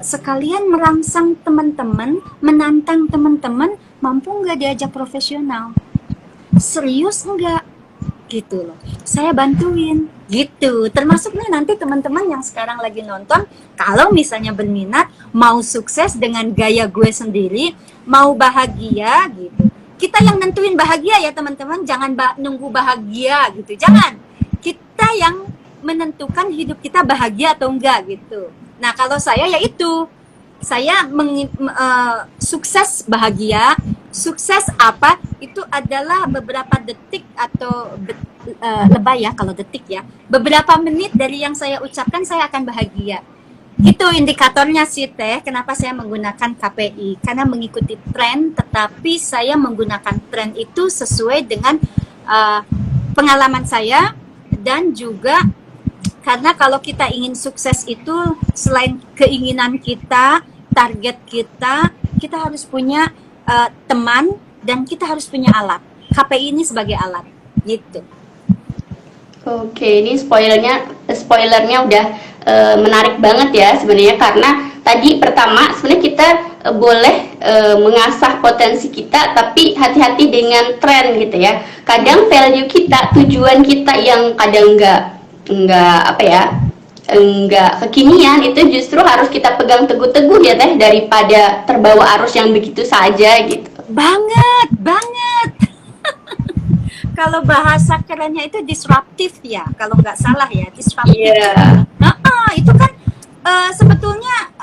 sekalian merangsang teman-teman, menantang teman-teman, mampu nggak diajak profesional, serius nggak gitu loh, saya bantuin gitu. Termasuk nih nanti teman-teman yang sekarang lagi nonton, kalau misalnya berminat mau sukses dengan gaya gue sendiri, mau bahagia gitu, kita yang nentuin bahagia ya teman-teman, jangan nunggu bahagia gitu, jangan, kita yang menentukan hidup kita bahagia atau enggak gitu. Nah kalau saya ya itu, saya sukses bahagia. Sukses apa? Itu adalah beberapa detik atau lebay ya kalau detik ya. Beberapa menit dari yang saya ucapkan saya akan bahagia. Itu indikatornya sih Teh. Kenapa saya menggunakan KPI? Karena mengikuti tren, tetapi saya menggunakan tren itu sesuai dengan pengalaman saya, dan juga karena kalau kita ingin sukses itu selain keinginan kita, target kita, kita harus punya teman, dan kita harus punya alat. KPI ini sebagai alat, gitu. Oke, ini spoilernya udah menarik banget ya sebenarnya, karena tadi pertama sebenarnya kita boleh mengasah potensi kita, tapi hati-hati dengan tren gitu ya. Kadang value kita, tujuan kita yang kadang nggak apa ya, enggak kekinian, itu justru harus kita pegang teguh-teguh ya Teh, daripada terbawa arus yang begitu saja gitu. Banget. Kalau bahasa kerennya itu disruptif ya, kalau nggak salah ya, disruptif. Iya. Itu kan sebetulnya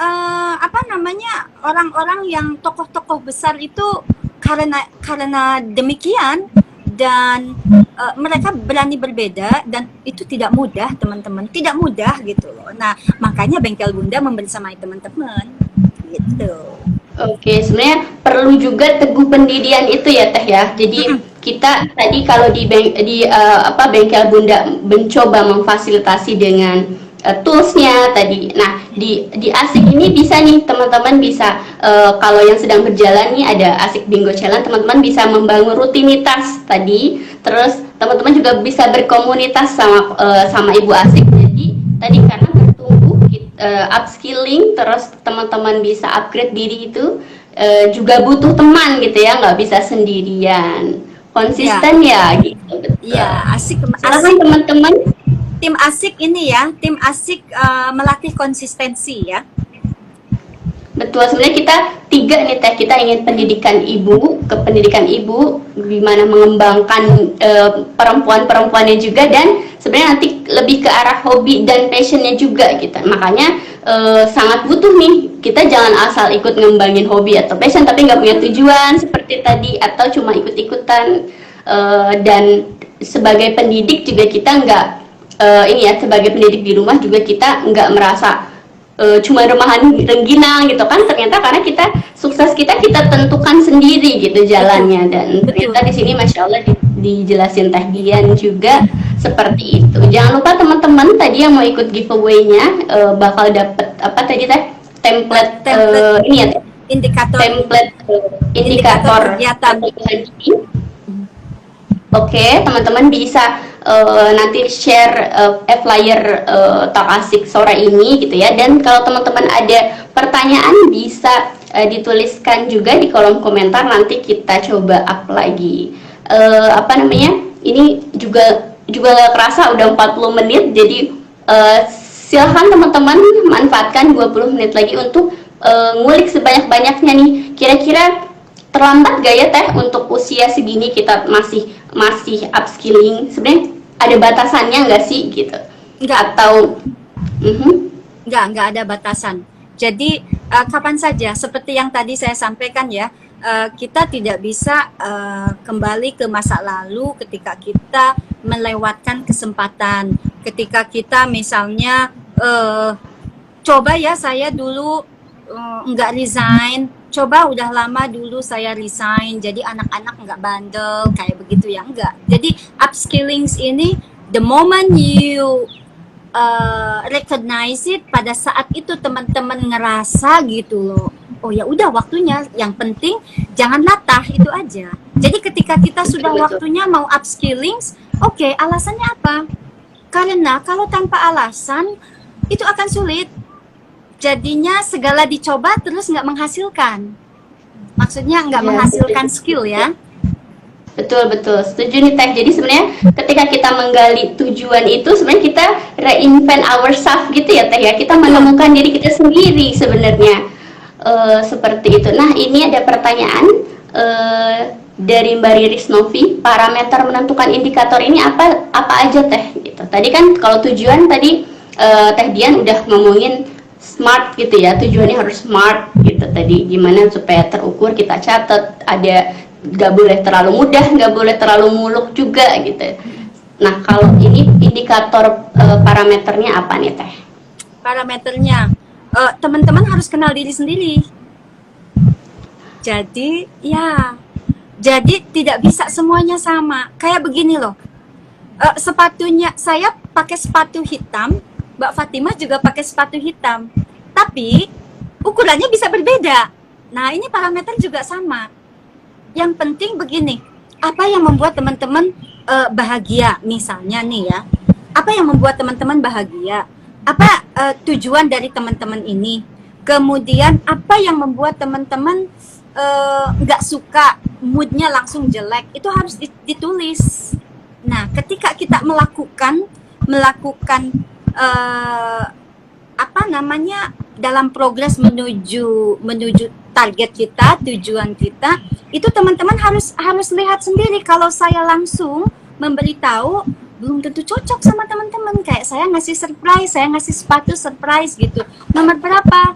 apa namanya, orang-orang yang tokoh-tokoh besar itu karena demikian, dan mereka berani berbeda, dan itu tidak mudah teman-teman, tidak mudah gitu loh. Nah makanya Bengkel Bunda membersamai teman-teman gitu. Oke, sebenarnya perlu juga teguh pendirian itu ya Teh ya. Jadi kita tadi kalau di Bengkel Bunda mencoba memfasilitasi dengan toolsnya tadi. Nah di Asik ini bisa nih teman-teman bisa kalau yang sedang berjalan nih ada Asik Bingo Challenge, teman-teman bisa membangun rutinitas tadi. Terus teman-teman juga bisa berkomunitas sama Ibu Asik. Jadi tadi karena bertumbuh upskilling, terus teman-teman bisa upgrade diri itu juga butuh teman gitu ya, nggak bisa sendirian, konsisten ya gitu. Ya, Asik teman-teman. Tim Asik ini ya, tim Asik melatih konsistensi ya. Betul, sebenarnya kita tiga nih Teh, kita ingin pendidikan ibu, gimana mengembangkan perempuan-perempuannya juga, dan sebenarnya nanti lebih ke arah hobi dan passionnya juga gitu. Makanya sangat butuh nih, kita jangan asal ikut ngembangin hobi atau passion tapi nggak punya tujuan seperti tadi, atau cuma ikut-ikutan. Dan sebagai pendidik juga kita nggak sebagai pendidik di rumah juga kita nggak merasa cuma rumahan rengginang gitu kan, ternyata karena kita sukses kita tentukan sendiri gitu jalannya. Dan ternyata di sini Masya Allah dijelasin Teh Dian juga seperti itu. Jangan lupa teman-teman tadi yang mau ikut giveaway-nya bakal dapet apa tadi Teh, template ini ya Teh, indikator kegiatan. Oke, teman-teman bisa nanti share flyer Talk Asik sore ini gitu ya. Dan kalau teman-teman ada pertanyaan bisa dituliskan juga di kolom komentar, nanti kita coba up lagi. Ini juga gak kerasa udah 40 menit, jadi silahkan teman-teman manfaatkan 20 menit lagi untuk ngulik sebanyak-banyaknya nih. Kira-kira terlambat gak ya Teh untuk usia segini kita masih upskilling? Sebenarnya ada batasannya nggak sih gitu? Enggak. Atau enggak ada batasan. Jadi kapan saja, seperti yang tadi saya sampaikan ya, kita tidak bisa kembali ke masa lalu ketika kita melewatkan kesempatan. Ketika kita misalnya coba ya, saya dulu enggak resign, coba udah lama dulu saya resign, jadi anak-anak nggak bandel kayak begitu ya, enggak. Jadi upskilling ini the moment you recognize it, pada saat itu teman-teman ngerasa gitu loh, oh ya udah waktunya, yang penting jangan latah, itu aja. Jadi ketika kita betul sudah betul. waktunya mau upskilling, oke, alasannya apa? Karena kalau tanpa alasan itu akan sulit. Jadinya segala dicoba terus nggak menghasilkan. Maksudnya nggak Ya, menghasilkan setuju. skill ya. Betul betul, setuju nih Teh. Jadi sebenarnya ketika kita menggali tujuan itu sebenarnya kita reinvent ourselves gitu ya Teh ya. Kita Betul. menemukan diri kita sendiri sebenarnya. Seperti itu. Nah ini ada pertanyaan dari Mbak Riris Novi. Parameter menentukan indikator ini apa aja Teh? Gitu. Tadi kan kalau tujuan tadi Teh Dian udah ngomongin smart gitu ya, tujuannya harus smart gitu tadi, gimana supaya terukur, kita catat, ada nggak boleh terlalu mudah, nggak boleh terlalu muluk juga gitu. Nah kalau ini indikator parameternya apa nih Teh? Parameternya, teman-teman harus kenal diri sendiri. Jadi ya, jadi tidak bisa semuanya sama. Kayak begini loh, sepatunya saya pakai sepatu hitam, Mbak Fatimah juga pakai sepatu hitam, tapi ukurannya bisa berbeda. Nah ini parameter juga sama. Yang penting begini, apa yang membuat teman-teman bahagia misalnya nih ya, apa yang membuat teman-teman bahagia, apa tujuan dari teman-teman ini, kemudian apa yang membuat teman-teman nggak suka, moodnya langsung jelek, itu harus ditulis. Nah ketika kita melakukan apa namanya, dalam progres menuju target kita, tujuan kita, itu teman-teman harus lihat sendiri. Kalau saya langsung memberitahu belum tentu cocok sama teman-teman. Kayak saya ngasih surprise, saya ngasih sepatu surprise gitu. Nomor berapa?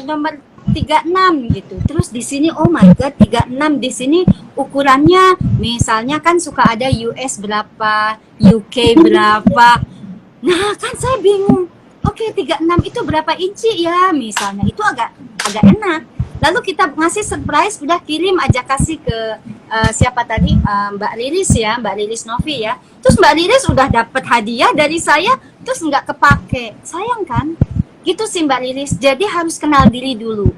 Nomor 36 gitu. Terus di sini oh my god 36 di sini ukurannya misalnya kan suka ada US berapa, UK berapa. Nah, kan saya bingung. Oke, 36 itu berapa inci ya misalnya. Itu agak enak. Lalu kita ngasih surprise, udah kirim aja, kasih ke siapa tadi, Mbak Lilis ya, Mbak Lilis Novi ya. Terus Mbak Lilis udah dapet hadiah dari saya, terus nggak kepake, sayang kan? Gitu sih Mbak Lilis. Jadi harus kenal diri dulu,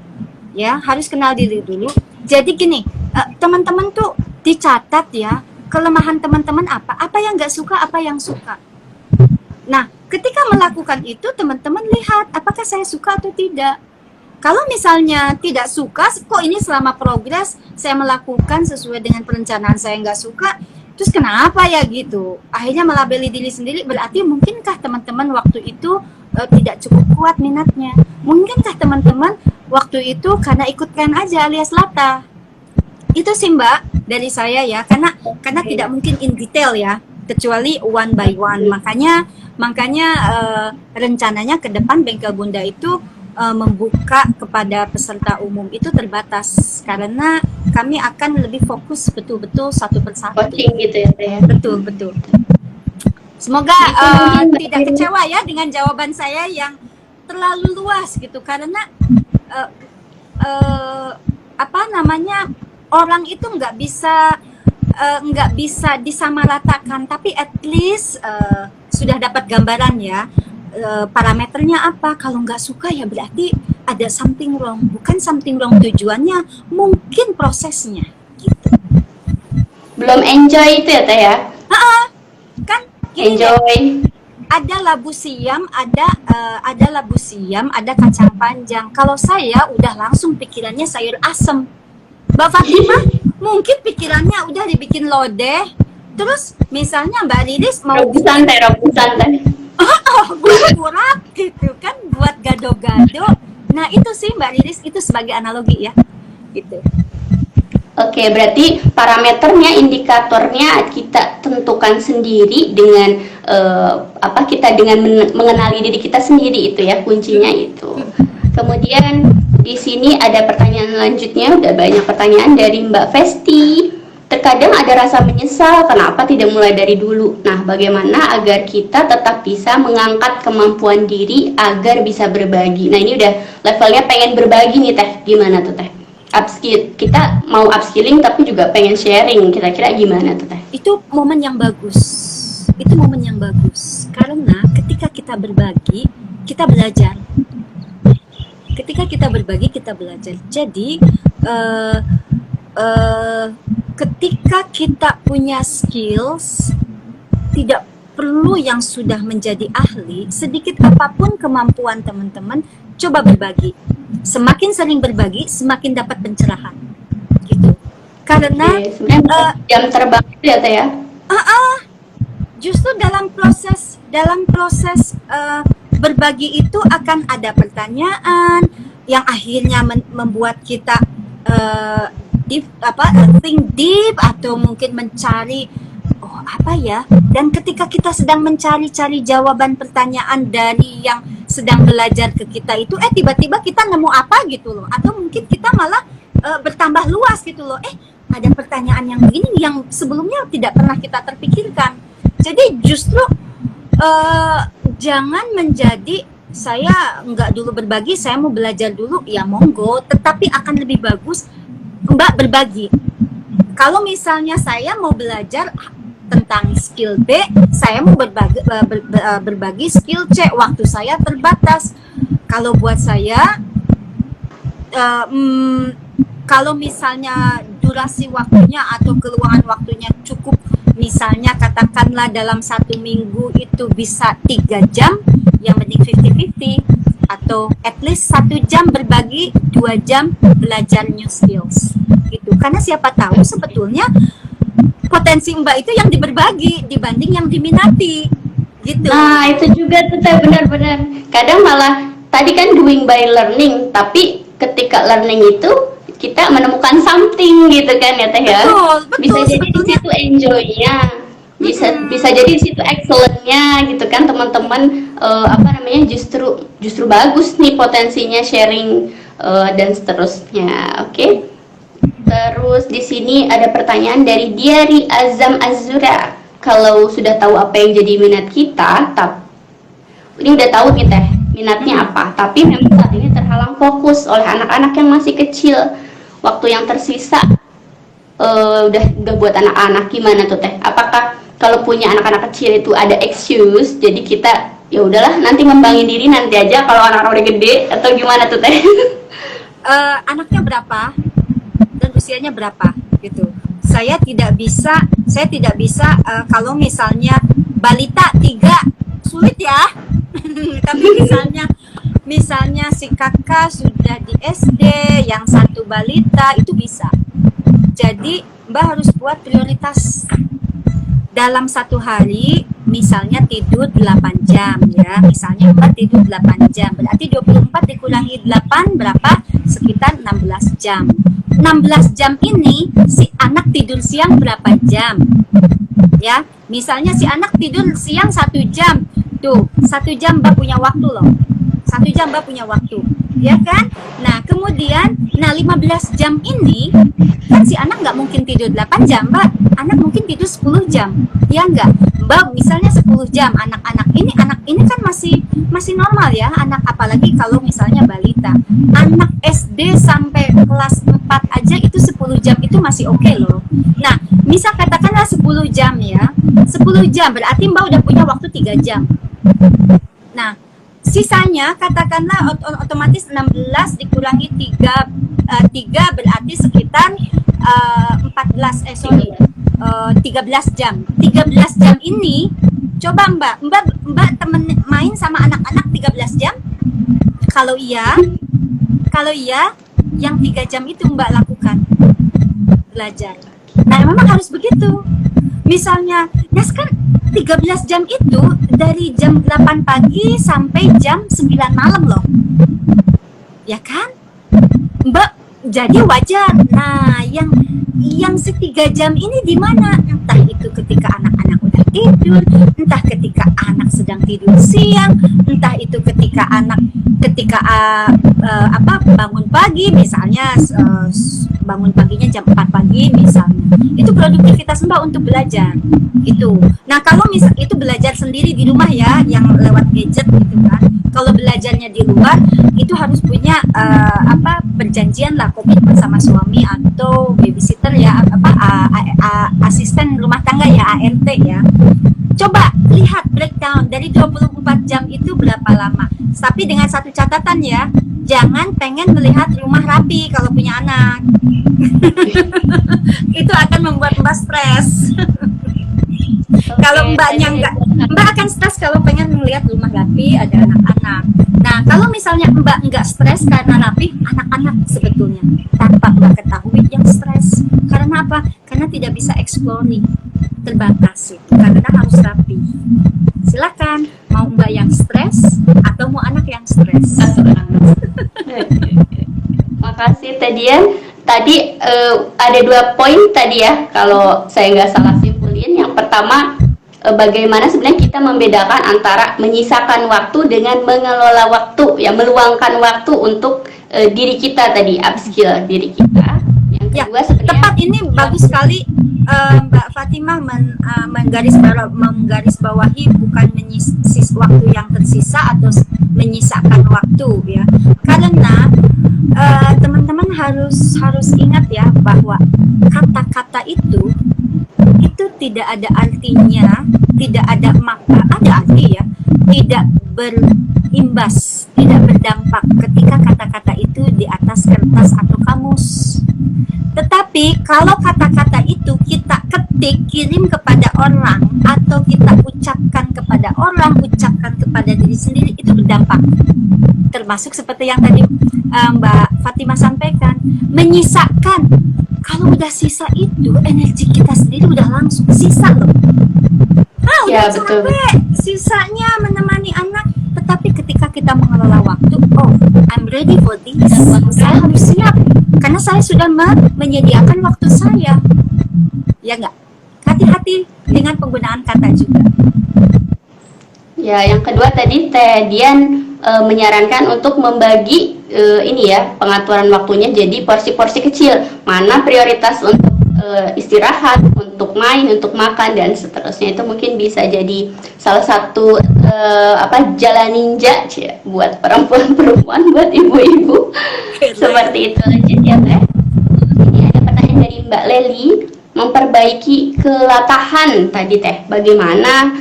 ya, harus kenal diri dulu. Jadi gini, teman-teman tuh dicatat ya, kelemahan teman-teman apa yang nggak suka, apa yang suka. Nah, ketika melakukan itu teman-teman lihat apakah saya suka atau tidak. Kalau misalnya tidak suka, kok ini selama progres saya melakukan sesuai dengan perencanaan saya nggak suka, terus kenapa ya gitu. Akhirnya melabeli diri sendiri, berarti mungkinkah teman-teman waktu itu tidak cukup kuat minatnya. Mungkinkah teman-teman waktu itu karena ikut tren aja alias latah. Itu sih Mbak dari saya ya, karena tidak mungkin in detail ya, kecuali one by one. Makanya rencananya ke depan Bengkel Bunda itu membuka kepada peserta umum itu terbatas, karena kami akan lebih fokus betul-betul satu persatu. Coaching gitu ya Teh. Betul. Semoga tidak kecewa ya dengan jawaban saya yang terlalu luas gitu, karena apa namanya, orang itu nggak bisa disamaratakan, tapi at least sudah dapat gambaran ya, parameternya apa. Kalau nggak suka ya berarti ada something wrong, bukan something wrong tujuannya, mungkin prosesnya gitu. Belum enjoy itu ya Teh ya? Kan gini deh, Enjoy. ada labu siam, ada labu siam, ada kacang panjang. Kalau saya udah langsung pikirannya sayur asem. Mbak Fatimah mungkin pikirannya udah dibikin lodeh. Terus misalnya Mbak Lilis mau Rebusan Teh. buat kurap gitu kan, buat gado-gado. Nah itu sih Mbak Lilis, itu sebagai analogi ya gitu. Oke, berarti parameternya, indikatornya kita tentukan sendiri dengan kita dengan mengenali diri kita sendiri, itu ya kuncinya itu. Kemudian di sini ada pertanyaan lanjutnya, udah banyak pertanyaan dari Mbak Festi. Terkadang ada rasa menyesal kenapa tidak mulai dari dulu. Nah, bagaimana agar kita tetap bisa mengangkat kemampuan diri agar bisa berbagi. Nah, ini udah levelnya pengen berbagi nih Teh. Gimana tuh Teh? Upskill, kita mau upskilling tapi juga pengen sharing, kira-kira gimana tuh Teh? Itu momen yang bagus. Itu momen yang bagus. Karena ketika kita berbagi, kita belajar. Ketika kita berbagi, kita belajar. Jadi ketika kita punya skills, tidak perlu yang sudah menjadi ahli, sedikit apapun kemampuan teman-teman, coba berbagi. Semakin sering berbagi, semakin dapat pencerahan. Gitu. Karena jam terbang itu ya Teh ya. Justru dalam proses berbagi itu akan ada pertanyaan yang akhirnya membuat kita think deep atau mungkin mencari apa ya, dan ketika kita sedang mencari-cari jawaban pertanyaan dari yang sedang belajar ke kita itu tiba-tiba kita nemu apa gitu loh, atau mungkin kita malah bertambah luas gitu loh, ada pertanyaan yang begini yang sebelumnya tidak pernah kita terpikirkan. Jadi justru jangan menjadi saya nggak dulu berbagi, saya mau belajar dulu, ya monggo, tetapi akan lebih bagus Mbak berbagi. Kalau misalnya saya mau belajar tentang skill B, saya mau berbagi skill C, waktu saya terbatas. Kalau buat saya, kalau misalnya durasi waktunya atau keluangan waktunya cukup, misalnya katakanlah dalam 1 minggu itu bisa 3 jam, yang penting 50-50, atau at least 1 jam berbagi, 2 jam belajar new skills gitu. Karena siapa tahu sebetulnya potensi Mbak itu yang diberbagi dibanding yang diminati gitu. Nah itu juga tuh Teh, benar-benar. Kadang malah tadi kan doing by learning, tapi ketika learning itu kita menemukan something gitu kan ya Teh ya. Betul, bisa jadi di situ enjoy-nya, bisa jadi di situ excellent-nya gitu kan teman-teman. Justru bagus nih potensinya sharing dan seterusnya. Oke. Terus di sini ada pertanyaan dari Diari Azam Azura. Kalau sudah tahu apa yang jadi minat kita, ini udah tahu nih Teh minatnya apa, tapi memang saat ini terhalang fokus oleh anak-anak yang masih kecil. Waktu yang tersisa udah buat anak-anak, gimana tuh Teh? Apakah kalau punya anak-anak kecil itu ada excuse, jadi kita ya udahlah nanti ngembangin diri nanti aja kalau anak-anak udah gede, atau gimana tuh Teh? Anaknya berapa dan usianya berapa gitu. Saya tidak bisa kalau misalnya balita 3 sulit ya. Tapi misalnya si kakak sudah di SD, yang 1 balita, itu bisa. Jadi Mbak harus buat prioritas dalam 1 hari, misalnya tidur 8 jam ya. Misalnya Mbak tidur 8 jam, berarti 24 dikurangi 8 berapa? Sekitar 16 jam. 16 jam ini si anak tidur siang berapa jam? Ya, misalnya si anak tidur siang 1 jam. Tuh, 1 jam Mbak punya waktu loh. 1 jam Mbak punya waktu, ya kan? Nah, kemudian, 15 jam ini, kan si anak nggak mungkin tidur 8 jam, Mbak. Anak mungkin tidur 10 jam, ya nggak? Mbak, misalnya 10 jam, anak ini kan masih normal ya, anak, apalagi kalau misalnya balita. Anak SD sampai kelas 4 aja itu 10 jam itu masih oke loh. Nah, misal katakanlah 10 jam ya, 10 jam berarti Mbak udah punya waktu 3 jam. Nah, sisanya katakanlah otomatis 16 dikurangi 3 berarti sekitar 13 jam. 13 jam ini coba Mbak temen main sama anak-anak 13 jam? Kalau iya, yang 3 jam itu Mbak lakukan belajar. Nah, memang harus begitu. Misalnya, ya sekarang 13 jam itu dari jam 8 pagi sampai jam 9 malam loh. Ya kan? Mbak, jadi wajar. Nah, yang 3 jam ini di mana? Entah itu ketika anak-anak udah tidur, entah ketika anak sedang tidur siang, entah itu ketika bangun pagi, misalnya bangun paginya jam 4 pagi misalnya. Itu produktivitas Mbak untuk belajar. Itu. Nah, kalau misal itu belajar sendiri di rumah ya, yang lewat gadget gitu kan. Kalau belajarnya di luar, itu harus punya perjanjian lah, komitmen sama suami atau babysitter ya, asisten rumah tangga ya, ART ya. Coba lihat breakdown dari 24 jam itu berapa lama. Tapi dengan satu catatan ya, jangan pengen melihat rumah rapi kalau punya anak. Itu akan membuat Mbak stres. Kalau mbaknya Mbak akan stres kalau pengen melihat rumah rapi ada anak-anak. Nah, kalau misalnya Mbak nggak stres karena rapi, anak-anak sebetulnya tanpa Mbak ketahui yang stres. Karena apa? Karena tidak bisa exploring, terbatas itu karena harus rapi. Silakan, mau Mbak yang stres atau mau anak yang stres? Makasih Tedian. Tadi ada 2 poin tadi ya, kalau saya nggak salah simpulin. Yang pertama, bagaimana sebenarnya kita membedakan antara menyisakan waktu dengan mengelola waktu, ya meluangkan waktu untuk diri kita tadi, upskill diri kita. Yang kedua, sebenarnya tepat, ini bagus sekali Mbak Fatimah menggarisbawahi bukan menyisih waktu yang tersisa atau menyisakan waktu ya. Karena teman-teman harus ingat ya bahwa kata-kata itu tidak ada artinya, tidak ada makna, ada arti ya, tidak berimbas, tidak berdampak ketika kata-kata itu di atas kertas atau kamus. Tetapi kalau kata-kata itu kita ketik, kirim kepada orang, atau kita ucapkan kepada orang, ucapkan kepada diri sendiri, itu berdampak. Termasuk seperti yang tadi Mbak Fatimah sampaikan, menyisakan. Kalau udah sisa itu, energi kita sendiri udah langsung sisa loh. ya, Udah betul. capek, sisanya menemani anak. Tetapi ketika kita mengelola waktu, oh, I'm ready for this. Saya harus siap, karena saya sudah menyediakan waktu saya. Ya enggak? Hati-hati dengan penggunaan kata juga. Ya, yang kedua tadi Teh Dian menyarankan untuk membagi ini ya, pengaturan waktunya jadi porsi-porsi kecil. Mana prioritas untuk istirahat, untuk main, untuk makan dan seterusnya. Itu mungkin bisa jadi salah satu jalan ninja buat perempuan-perempuan, buat ibu-ibu. Seperti itu aja ya Teh. Ini ada pertanyaan dari Mbak Leli, memperbaiki kelatahan tadi Teh. Bagaimana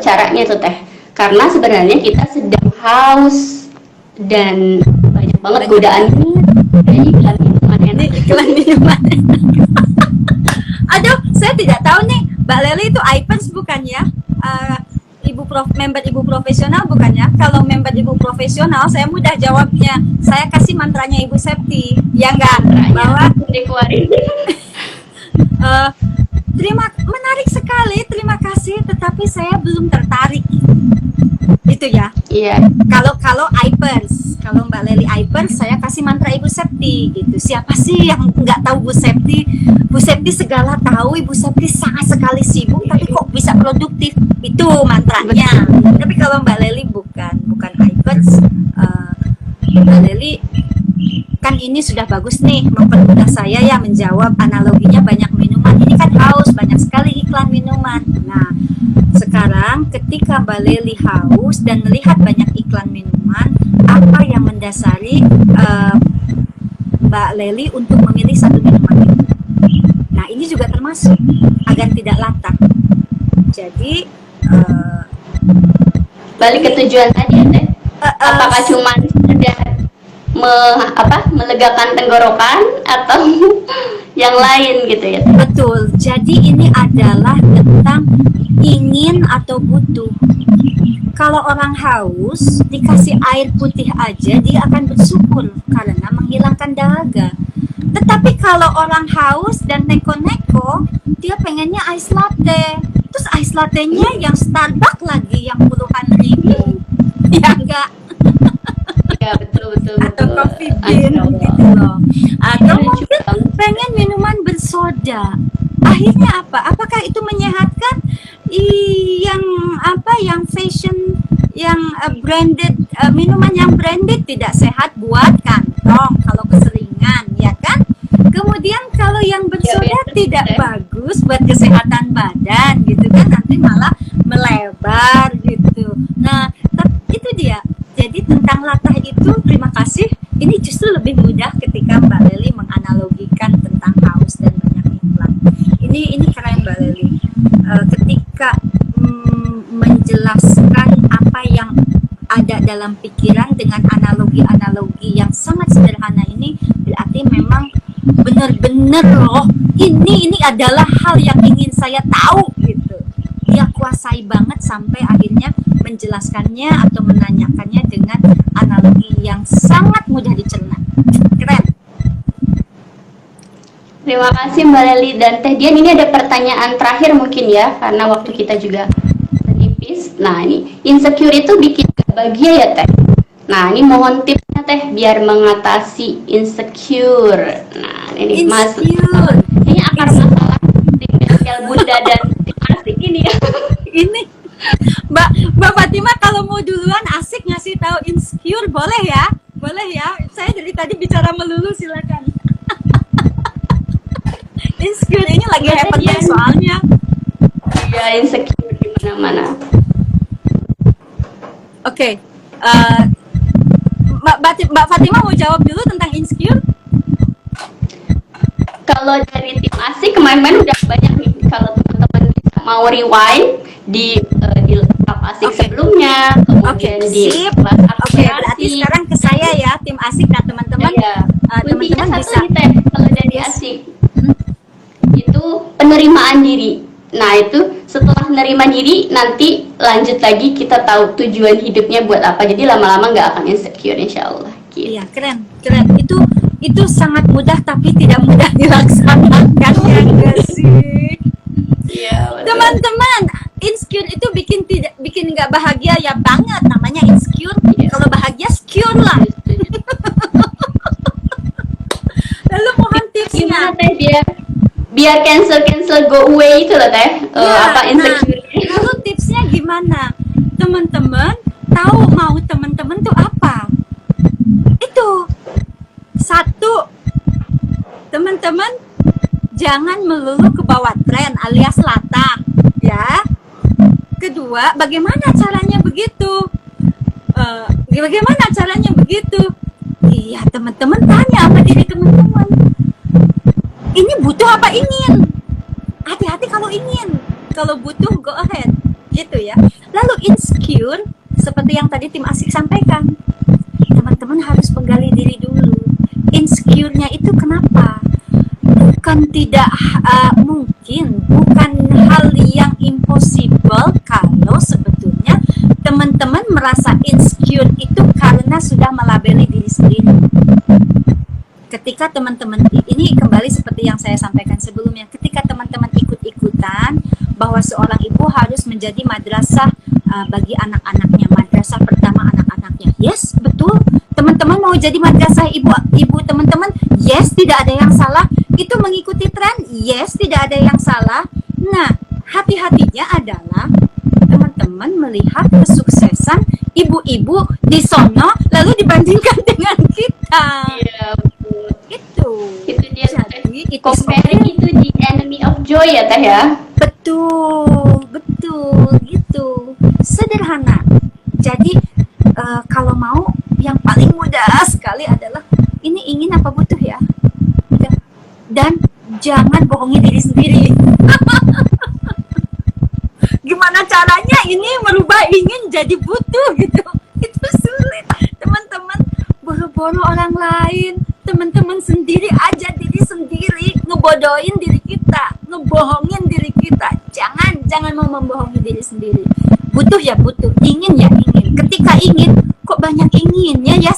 caranya tuh Teh? Karena sebenarnya kita sedang haus dan banyak banget godaan iklan minuman enak. Iklan minuman. Aduh, saya tidak tahu nih, Mbak Leli itu iPens bukan ya? Member ibu profesional bukan ya? Kalau member ibu profesional, saya mudah jawabnya. Saya kasih mantranya Ibu Septi, ya enggak? Bahwa dikeluarin. Menarik sekali, terima kasih, tetapi saya belum tertarik. Itu ya. Iya. Kalau iPers, kalau Mbak Leli iPers, saya kasih mantra Ibu Septi gitu. Siapa sih yang nggak tahu Bu Septi? Bu Septi segala tahu, Ibu Septi sangat sekali sibuk, tapi kok bisa produktif? Itu mantranya. Tapi kalau Mbak Leli bukan iPers, Mbak Leli kan ini sudah bagus nih, mempermudah saya ya menjawab analoginya banyak minuman. Ini kan haus, banyak sekali iklan minuman. Nah, sekarang ketika Mbak Leli haus dan melihat banyak iklan minuman, apa yang mendasari Mbak Leli untuk memilih satu minuman itu? Nah, ini juga termasuk agar tidak latah. Jadi balik ke tujuan tadi ya Teh. Apakah cuma sekedar melegakan tenggorokan atau yang lain gitu ya? Betul. Jadi ini adalah tentang ingin atau butuh. Kalau orang haus dikasih air putih aja, dia akan bersyukur karena menghilangkan dahaga. Tetapi kalau orang haus dan neko-neko, dia pengennya ice latte. Terus ice latte-nya yang Starbucks lagi yang puluhan ribu. Ya enggak? Ya, betul. Atau coffee bean gitu loh. Atau mungkin pengen minuman bersoda. Akhirnya apa? Apakah itu menyehatkan? Yang fashion, yang branded, minuman yang branded tidak sehat buat kantong kalau keseringan, ya kan? Kemudian kalau yang bersoda tidak bagus buat kesehatan badan gitu kan, nanti malah melebar gitu. Nah, itu dia. Jadi tentang latah itu, terima kasih. Ini justru lebih mudah ketika Mbak Leli menganalogikan tentang haus dan banyak iklan. Ini keren Mbak Leli. Ketika menjelaskan apa yang ada dalam pikiran dengan analogi-analogi yang sangat sederhana ini, berarti memang benar-benar loh, ini adalah hal yang ingin saya tahu gitu. Dia kuasai banget sampai akhirnya menjelaskannya atau menanyakannya dengan analogi yang sangat mudah dicerna. Keren. Terima kasih Mbak Leli dan Teh Dian. Ini ada pertanyaan terakhir mungkin ya, karena waktu kita juga menipis. Nah ini, insecure itu bikin gak bahagia ya Teh? Nah ini mohon tipsnya Teh biar mengatasi insecure. Nah ini Mas, ini akar masalah tim Bengkel Bunda dan tim Asik ini ya. Ini Mbak Fatima kalau mau duluan Asik ngasih tahu insecure boleh ya? Boleh ya? Saya dari tadi bicara melulu, silakan. Insecure ini lagi happening soalnya. Iya, insecure di mana-mana. Oke. Mbak Fatima mau jawab dulu tentang insecure? Kalau dari tim Asik kemarin udah banyak nih. Kalau teman-teman mau rewind di laptop Asik sebelumnya, kemudian di kelas berarti sekarang ke saya ya, tim Asik dan teman-teman. Teman-teman bisa nih Teh, kalau dari Asik itu penerimaan diri. Nah itu setelah menerima diri nanti lanjut lagi kita tahu tujuan hidupnya buat apa. Jadi lama-lama nggak akan insecure insya Allah. Gitu. Iya keren. Itu sangat mudah tapi tidak mudah dilaksanakan ya enggak sih? Iya. Teman-teman, insecure itu bikin nggak bahagia ya banget, namanya insecure. Iya. Kalau bahagia secure lah. Lalu mohon tipsnya. Gimana Teh biar cancel go away itu loh Teh. Apa insecure? Lalu tipsnya gimana? Teman-teman tahu mau teman-teman tuh apa? Itu satu, teman-teman jangan melulu ke bawah tren alias latah ya. Kedua, bagaimana caranya begitu? Bagaimana caranya begitu? Iya, teman-teman tanya apa diri teman-teman. Ini butuh apa ingin? Hati-hati kalau ingin. Kalau butuh, go ahead. Gitu ya. Lalu insecure, seperti yang tadi tim Asik sampaikan. Teman-teman harus menggali diri dulu. Insecure-nya itu kenapa? Bukan tidak mungkin, bukan hal yang impossible kalau sebetulnya teman-teman merasa insecure itu karena sudah melabeli diri sendiri. Ketika teman-teman, ini kembali seperti yang saya sampaikan sebelumnya, ketika teman-teman ikut-ikutan bahwa seorang ibu harus menjadi madrasah bagi anak-anaknya, madrasah pertama anak-anaknya. Yes, betul. Teman-teman mau jadi madrasah ibu teman-teman, yes, tidak ada yang salah. Itu mengikuti tren, yes, tidak ada yang salah. Nah, hati-hatinya adalah teman-teman melihat kesuksesan ibu-ibu di sono lalu dibandingkan dengan kita. Iya, betul. Itu dia. Jadi, comparing itu the enemy of joy ya Teh ya. Betul gitu. Sederhana. Jadi kalau mau yang paling mudah sekali adalah ini ingin apa butuh ya. Dan jangan bohongi diri sendiri. Gimana caranya ini merubah ingin jadi butuh gitu? Itu sulit, teman-teman. Boro-boro orang lain, teman-teman sendiri aja diri sendiri, ngebodohin diri kita, ngebohongin diri kita. Jangan mau membohongi diri sendiri. Butuh ya butuh, ingin ya ingin. Ketika ingin, kok banyak inginnya ya